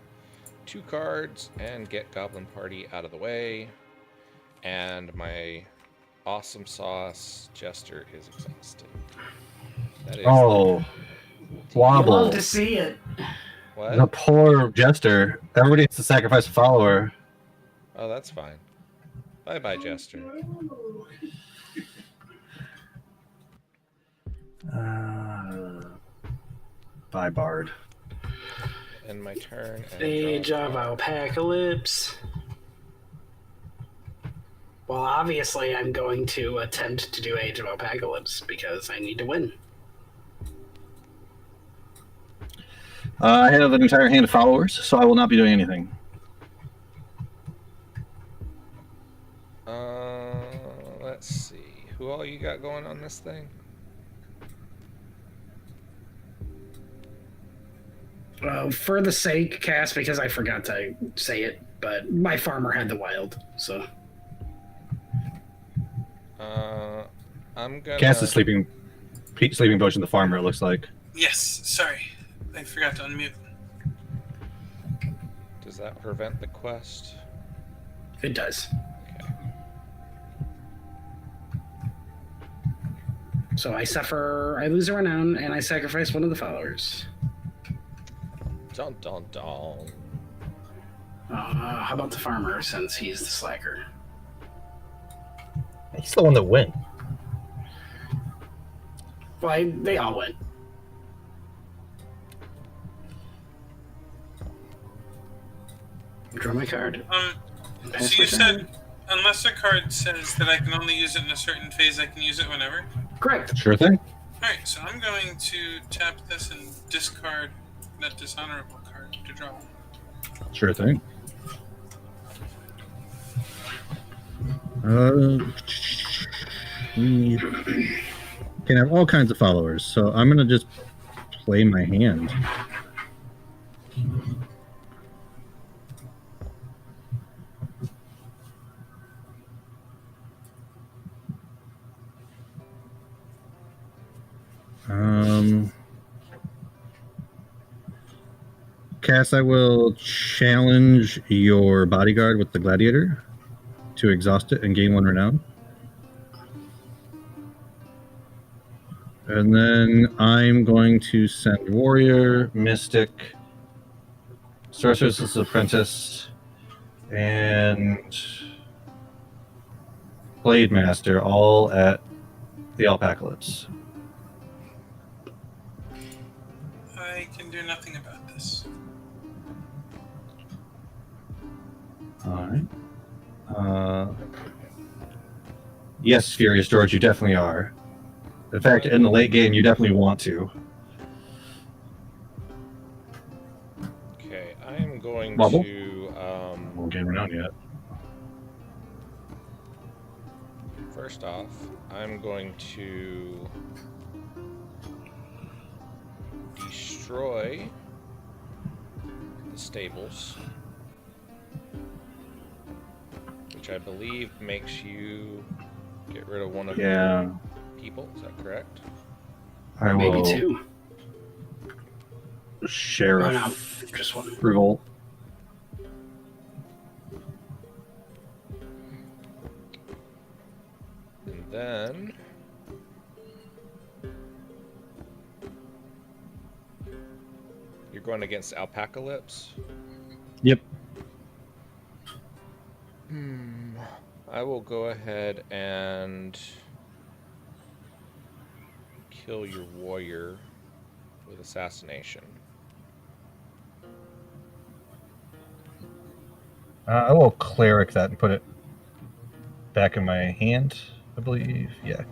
2 cards and get Goblin Party out of the way. And my awesome sauce Jester is exhausted. That is Oh, Wobble. Love to see it. what? The poor jester. Everybody has to sacrifice a follower. Oh, that's fine. Bye-bye, Jester. Bye, Bard. End my turn. And Age draw a of card. Apocalypse. Well, obviously, I'm going to attempt to do Age of Apocalypse because I need to win. I have an entire hand of followers, so I will not be doing anything. Let's see. Who all you got going on this thing? For the sake, cast, because I forgot to say it, but my farmer had the wild, so. I'm gonna Cass is sleeping potion. The farmer, it looks like. Yes, sorry. I forgot to unmute. Does that prevent the quest? It does. Okay. So I lose a renown, and I sacrifice one of the followers. Dun dun dun. How about the farmer, since he's the slacker? He's the one that went. Well, they all went. Draw my card. Pass So you my said, turn. unless a card says that I can only use it in a certain phase, I can use it whenever? Correct. Sure thing. Alright, so I'm going to tap this and discard that dishonorable card to draw. Sure thing. We can have all kinds of followers, so I'm gonna just play my hand. Cass, I will challenge your bodyguard with the gladiator to exhaust it and gain 1 renown. And then I'm going to send warrior, mystic, sorceress's apprentice, and blade master all at the Alpacalypse. I can do nothing about this. All right. Yes, Furious George, you definitely are. In fact, in the late game, you definitely want to. Okay, I am going Wobble? to Won't game renown yet. first off, I'm going to destroy the stables, which I believe makes you get rid of one of your people. Is that correct? I Maybe will 2. Sheriff Oh, no, just 1. Revolt. And then you're going against Alpacalypse. Yep. I will go ahead and kill your warrior with assassination. I will cleric that and put it back in my hand, I believe. Yeah.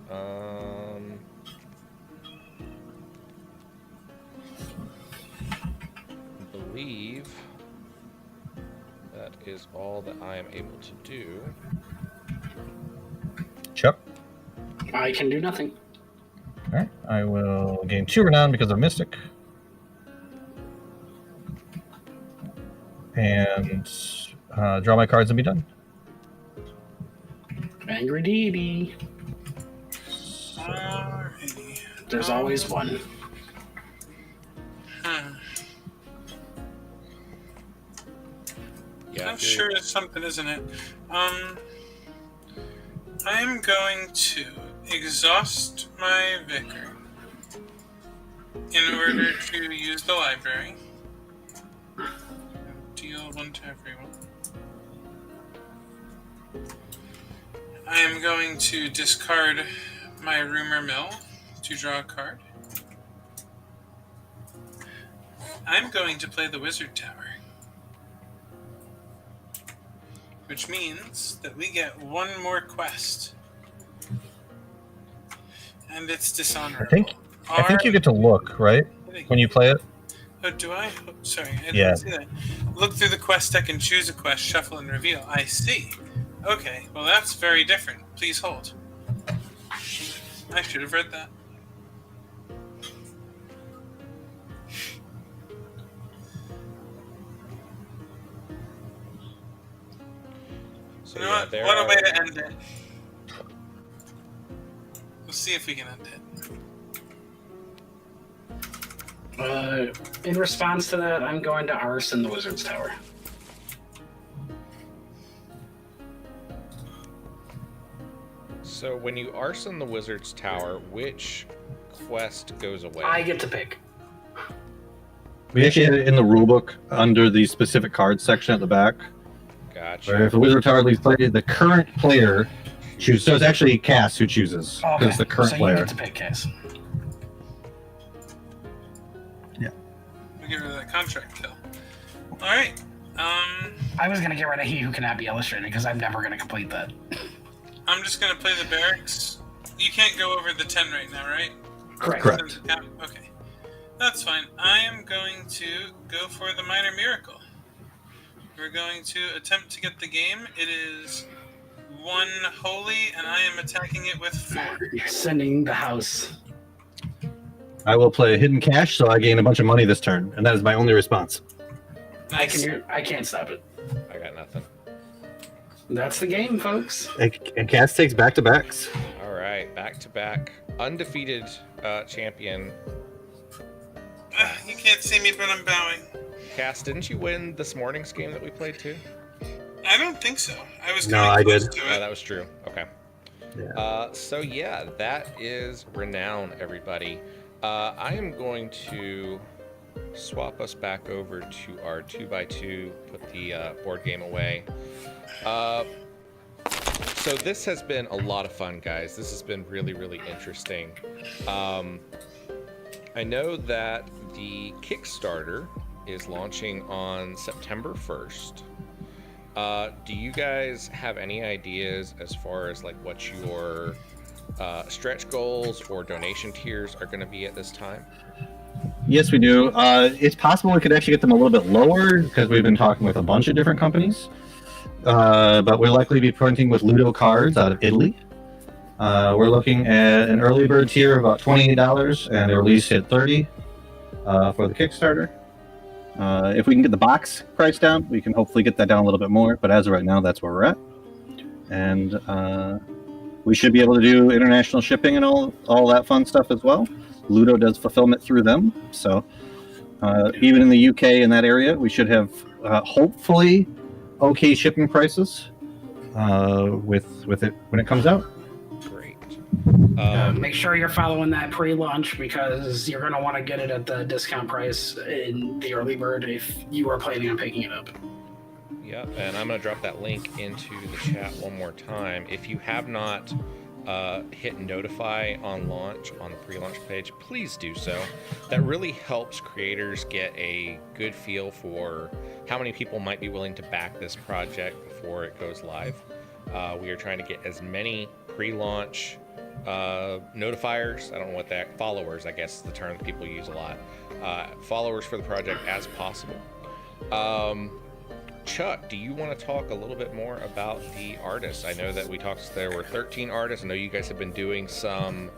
I believe that is all that I am able to do. Chuck. I can do nothing. All right. I will gain 2 renown because of Mystic. And draw my cards and be done. Angry deity. Alrighty. There's always one. Yeah, I'm sure it's something, isn't it? I am going to exhaust my vicar in order to use the library. Deal 1 to everyone. I am going to discard my rumor mill to draw a card. I'm going to play the wizard tower, which means that we get 1 more quest, and it's dishonorable. I think you get to look, right, when you play it. Oh, do I? Oh, sorry, I Yeah. didn't see that. Look through the quest deck and choose a quest, shuffle and reveal. I see. Okay, well that's very different. Please hold. I should have read that. So You know yeah, what? there What a way are- to end it. We'll see if we can end it. In response to that, I'm going to arson the wizard's tower. So when you arson the wizard's tower, which quest goes away? I get to pick. We actually had it in the rulebook under the specific cards section at the back. Gotcha. Where if the wizard tower leaves played, the current player chooses. So it's actually Cass who chooses. Okay, It's the current so player. you get to pick, Cass. We'll get rid of that contract kill. Alright. I was going to get rid of He Who Cannot Be Illustrated because I'm never going to complete that. I'm just gonna play the barracks. You can't go over the 10 right now, right? Correct. Okay. That's fine. I am going to go for the minor miracle. We're going to attempt to get the game. It is 1 holy, and I am attacking it with 4. You're sending the house. I will play Hidden Cash, so I gain a bunch of money this turn, and that is my only response. Nice. I can't stop it. I got nothing. That's the game, folks. And Cass takes back-to-backs. All right, back to back, undefeated champion. You can't see me, but I'm bowing. Cass, didn't you win this morning's game that we played too? I don't think so. I was No, coming I close did. to Oh, it. that was true. Okay. Yeah. So yeah, that is Renown, everybody. I am going to swap us back over to our 2x2, put the board game away. So this has been a lot of fun, guys. This has been really, really interesting. I know that the Kickstarter is launching on September 1st. Do you guys have any ideas as far as like what your stretch goals or donation tiers are going to be at this time? Yes, we do. It's possible we could actually get them a little bit lower because we've been talking with a bunch of different companies. But we'll likely be printing with Ludo cards out of Italy. We're looking at an early bird tier of about $28 and a release at $30 for the Kickstarter. If we can get the box price down, we can hopefully get that down a little bit more. But as of right now, that's where we're at. And we should be able to do international shipping and all that fun stuff as well. Ludo does fulfillment through them. So even in the UK in that area, we should have hopefully okay shipping prices with it when it comes out. Great. Make sure you're following that pre-launch because you're going to want to get it at the discount price in the early bird if you are planning on picking it up. Yep, and I'm going to drop that link into the chat one more time. If you have not hit notify on launch on the pre-launch page, please do so. That really helps creators get a good feel for how many people might be willing to back this project before it goes live. We are trying to get as many pre-launch notifiers, I don't know what that, followers, I guess is the term that people use a lot, followers for the project as possible. Chuck, do you want to talk a little bit more about the artists? I know that we talked, there were 13 artists. I know you guys have been doing some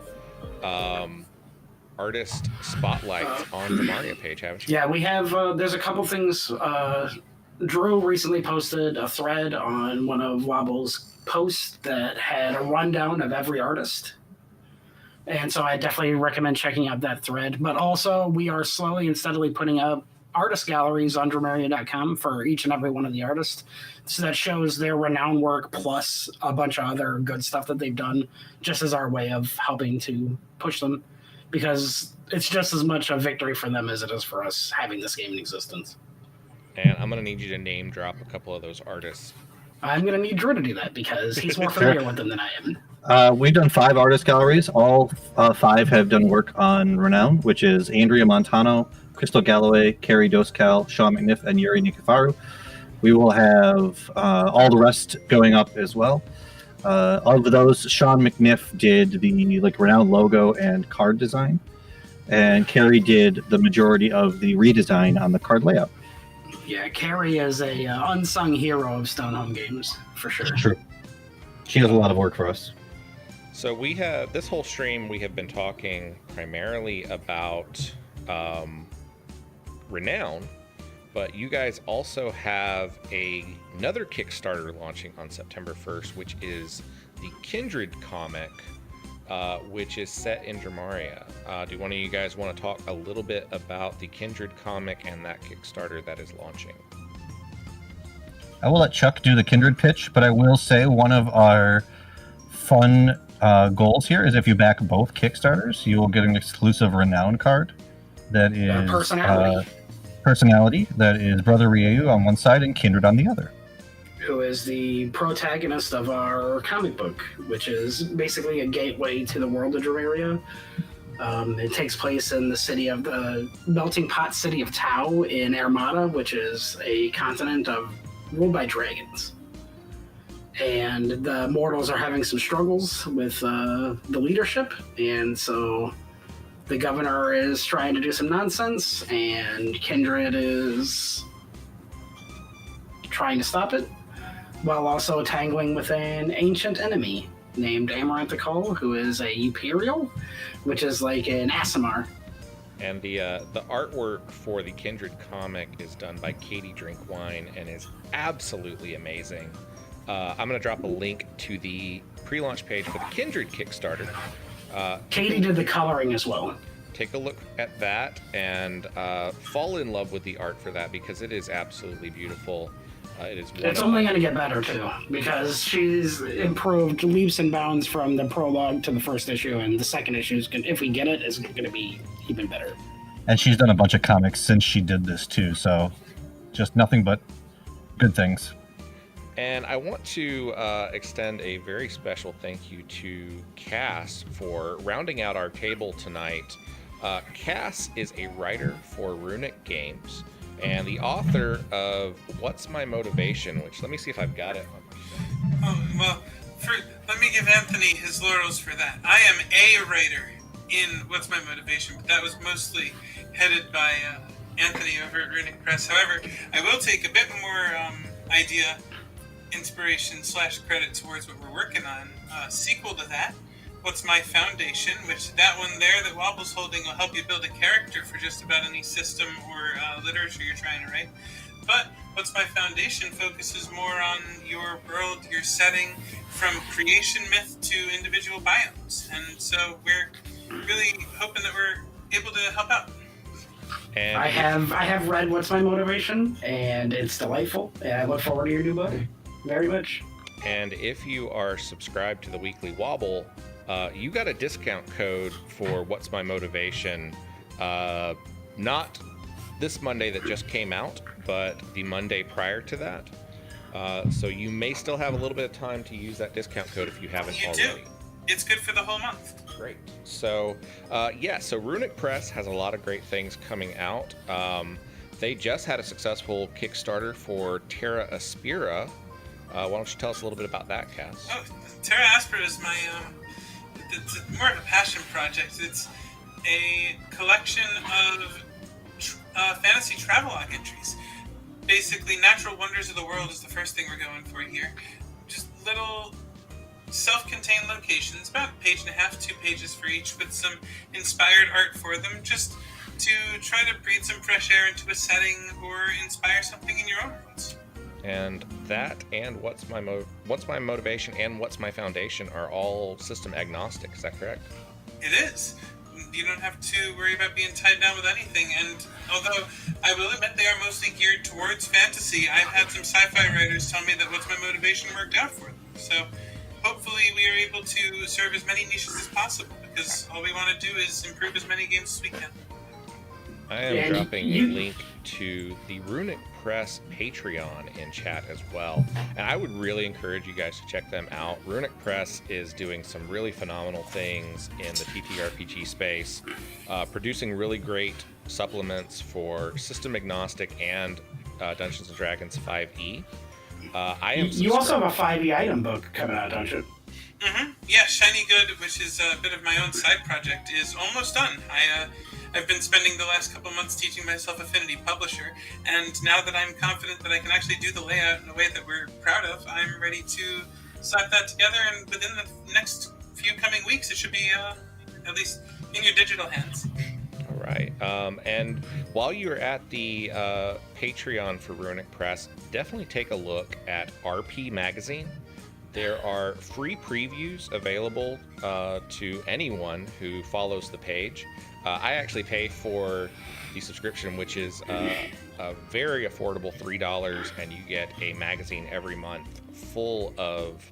artist spotlights on the Mario page, haven't you? Yeah, we have, there's a couple things. Drew recently posted a thread on one of Wobble's posts that had a rundown of every artist. And so I definitely recommend checking out that thread. But also, we are slowly and steadily putting up artist galleries on Dramaria.com for each and every one of the artists. So that shows their Renown work plus a bunch of other good stuff that they've done, just as our way of helping to push them. Because it's just as much a victory for them as it is for us having this game in existence. And I'm going to need you to name drop a couple of those artists. I'm going to need Drew to do that because he's more familiar with them than I am. We've done 5 artist galleries. All 5 have done work on Renown, which is Andrea Montano, Crystal Galloway, Carrie Doscal, Sean McNiff, and Yuri Nikifaru. We will have all the rest going up as well. Of those, Sean McNiff did the Renown logo and card design, and Carrie did the majority of the redesign on the card layout. Yeah, Carrie is a unsung hero of Stonehome Games, for sure. True. She does a lot of work for us. So we have, this whole stream, we have been talking primarily about Renown, but you guys also have another Kickstarter launching on September 1st, which is the Kindred comic, which is set in Dramaria. Do one of you guys want to talk a little bit about the Kindred comic and that Kickstarter that is launching? I will let Chuck do the Kindred pitch, but I will say one of our fun goals here is if you back both Kickstarters, you will get an exclusive Renown card that is personality. That is Brother Ryu on one side and Kindred on the other. Who is the protagonist of our comic book, which is basically a gateway to the world of Dramaria. It takes place in the city of the melting pot city of Tau in Armada, which is a continent ruled by dragons. And the mortals are having some struggles with the leadership, and so the governor is trying to do some nonsense, and Kindred is trying to stop it, while also tangling with an ancient enemy named Amaranthicol, who is a Uperial, which is like an Aasimar. And the artwork for the Kindred comic is done by Katie Drinkwine and is absolutely amazing. I'm going to drop a link to the pre-launch page for the Kindred Kickstarter. Katie did the coloring as well. Take a look at that and fall in love with the art for that, because it is absolutely beautiful. It's only going to get better, too, because she's improved leaps and bounds from the prologue to the first issue, and the second issue, if we get it, is going to be even better. And she's done a bunch of comics since she did this, too, so just nothing but good things. And I want to extend a very special thank you to Cass for rounding out our table tonight. Cass is a writer for Runic Games and the author of What's My Motivation, which, let me see if I've got it. Oh, well, let me give Anthony his laurels for that. I am a writer in What's My Motivation, but that was mostly headed by Anthony over at Runic Press. However, I will take a bit more idea, inspiration / credit towards what we're working on. Sequel to that, What's My Foundation, which that one there that Wobble's holding will help you build a character for just about any system or literature you're trying to write. But What's My Foundation focuses more on your world, your setting, from creation myth to individual biomes. And so we're really hoping that we're able to help out. And I have read What's My Motivation, and it's delightful, and I look forward to your new book very much. And if you are subscribed to the Weekly Wobble, you got a discount code for What's My Motivation, not this Monday that just came out, but the Monday prior to that. So you may still have a little bit of time to use that discount code if you haven't already. it's good for the whole month. Great. So, so Runic Press has a lot of great things coming out. They just had a successful Kickstarter for Terra Aspera. Why don't you tell us a little bit about that, Cass? Oh, Terra Aspera is my, it's more of a passion project. It's a collection of fantasy travelogue entries. Basically, natural wonders of the world is the first thing we're going for here. Just little self-contained locations, about a page and a half, 2 pages for each, with some inspired art for them, just to try to breathe some fresh air into a setting or inspire something in your own worlds. And that and what's my motivation and what's my foundation are all system agnostic. Is that correct? It is. You don't have to worry about being tied down with anything, and although I will admit they are mostly geared towards fantasy, I've had some sci-fi writers tell me that what's my motivation worked out for them. So hopefully we are able to serve as many niches as possible, because all we want to do is improve as many games as we can. I am dropping a link to the Runic Press Patreon in chat as well, and I would really encourage you guys to check them out. Runic Press is doing some really phenomenal things in the TTRPG space, producing really great supplements for system agnostic and Dungeons & Dragons 5e. You also have a 5e item book coming out, don't you? Mm-hmm. Yeah, Shiny Good, which is a bit of my own side project, is almost done. I've been spending the last couple months teaching myself Affinity Publisher, and now that I'm confident that I can actually do the layout in a way that we're proud of, I'm ready to slap that together, and within the next few coming weeks, it should be at least in your digital hands. All right. And while you're at the Patreon for Runic Press, definitely take a look at RP Magazine. There are free previews available to anyone who follows the page. I actually pay for the subscription, which is a very affordable $3, and you get a magazine every month full of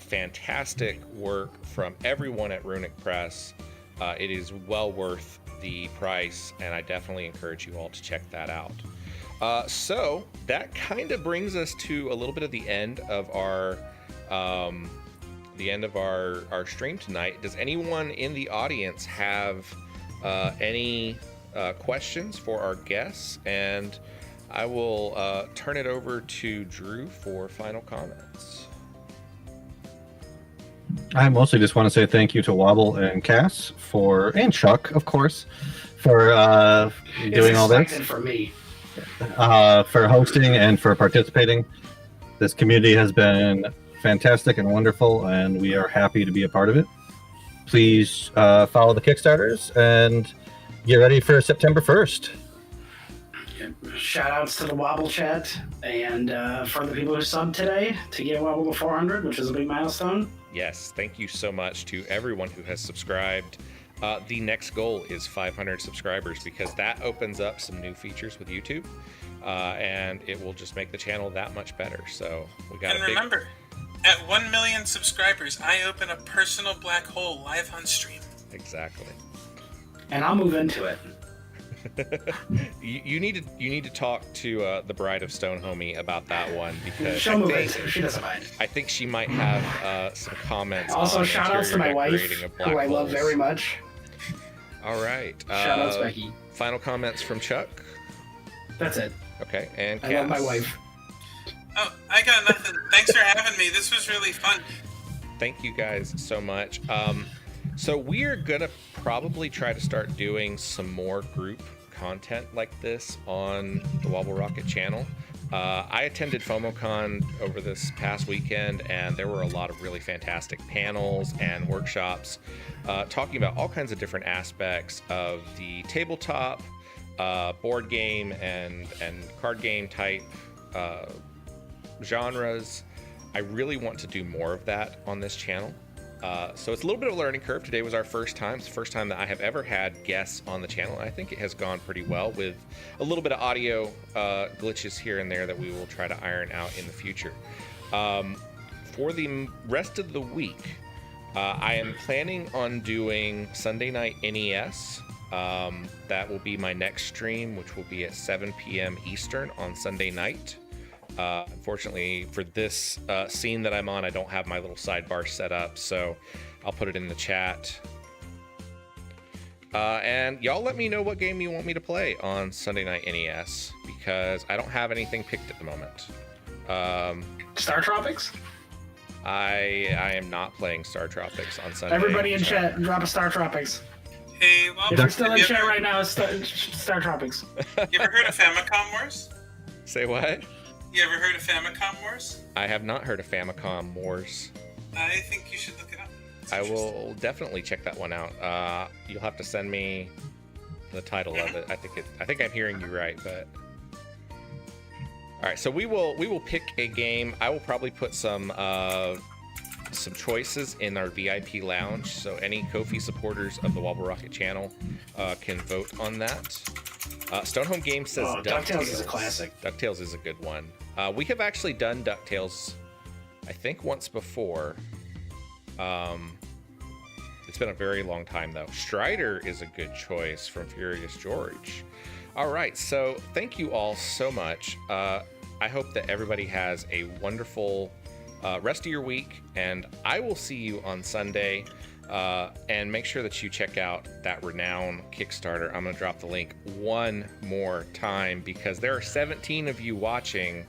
fantastic work from everyone at Runic Press. It is well worth the price, and I definitely encourage you all to check that out. So that kind of brings us to a little bit of the end of our stream tonight. Does anyone in the audience have any questions for our guests? And I will turn it over to Drew for final comments. I mostly just want to say thank you to Wobble and Cass and Chuck, of course, for doing all this. For me. For hosting and for participating. This community has been fantastic and wonderful, and we are happy to be a part of it. Please follow the Kickstarters and get ready for September 1st. Shout outs to the Wobble chat and for the people who subbed today to get Wobble to 400, which is a big milestone. Yes, thank you so much to everyone who has subscribed. The next goal is 500 subscribers, because that opens up some new features with YouTube, and it will just make the channel that much better. So we got. And remember, at 1 million subscribers, I open a personal black hole live on stream. Exactly. And I'll move into it. you need to talk to the Bride of Stonehome about that one, because She'll move into it. She doesn't mind. I think she might have some comments. Also, on shout outs to my wife, who I love very much. All right. Shout outs, Becky. Final comments from Chuck. That's it. Okay, and I love my wife. Oh, I got nothing. Thanks for having me. This was really fun. Thank you guys so much. So we're gonna probably try to start doing some more group content like this on the WobbleRocket channel. I attended FOMOCon over this past weekend, and there were a lot of really fantastic panels and workshops talking about all kinds of different aspects of the tabletop, board game, and card game type genres. I really want to do more of that on this channel. So it's a little bit of a learning curve. Today was our first time. It's the first time that I have ever had guests on the channel. I think it has gone pretty well, with a little bit of audio glitches here and there that we will try to iron out in the future. For the rest of the week, I am planning on doing Sunday Night NES. That will be my next stream, which will be at 7 p.m. Eastern on Sunday night. Unfortunately, for this scene that I'm on, I don't have my little sidebar set up, so I'll put it in the chat. And y'all let me know what game you want me to play on Sunday Night NES, because I don't have anything picked at the moment. Star Tropics? I am not playing Star Tropics on Sunday. Everybody in chat, drop a Star Tropics. Hey, well, If you're still in chat right now, it's Star Tropics. You ever heard of Famicom Wars? Say what? You ever heard of Famicom Wars? I have not heard of Famicom Wars. I think you should look it up. It's I interesting. will definitely check that one out. You'll have to send me the title of it. I think I'm hearing you right, but all right. So we will pick a game. I will probably put some choices in our VIP lounge, so any Ko-fi supporters of the WobbleRocket channel can vote on that. Stonehome Games says DuckTales is a classic. DuckTales is a good one. We have actually done DuckTales, I think, once before. It's been a very long time though. Strider is a good choice from Furious George. All right, so thank you all so much. I hope that everybody has a wonderful rest of your week, and I will see you on Sunday. And make sure that you check out that Renown Kickstarter. I'm going to drop the link one more time because there are 17 of you watching,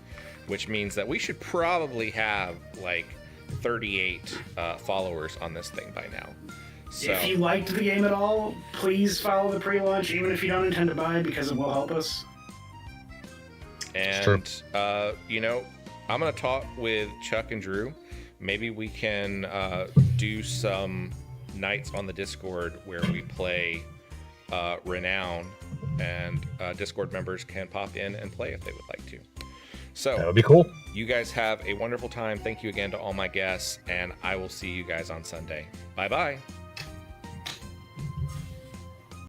which means that we should probably have like 38 followers on this thing by now. So, if you liked the game at all, please follow the pre-launch, even if you don't intend to buy, because it will help us. and you know, I'm going to talk with Chuck and Drew. Maybe we can do some nights on the Discord where we play Renown, and Discord members can pop in and play if they would like to. So That would be cool. you guys have a wonderful time. Thank you again to all my guests, and I will see you guys on Sunday. Bye bye.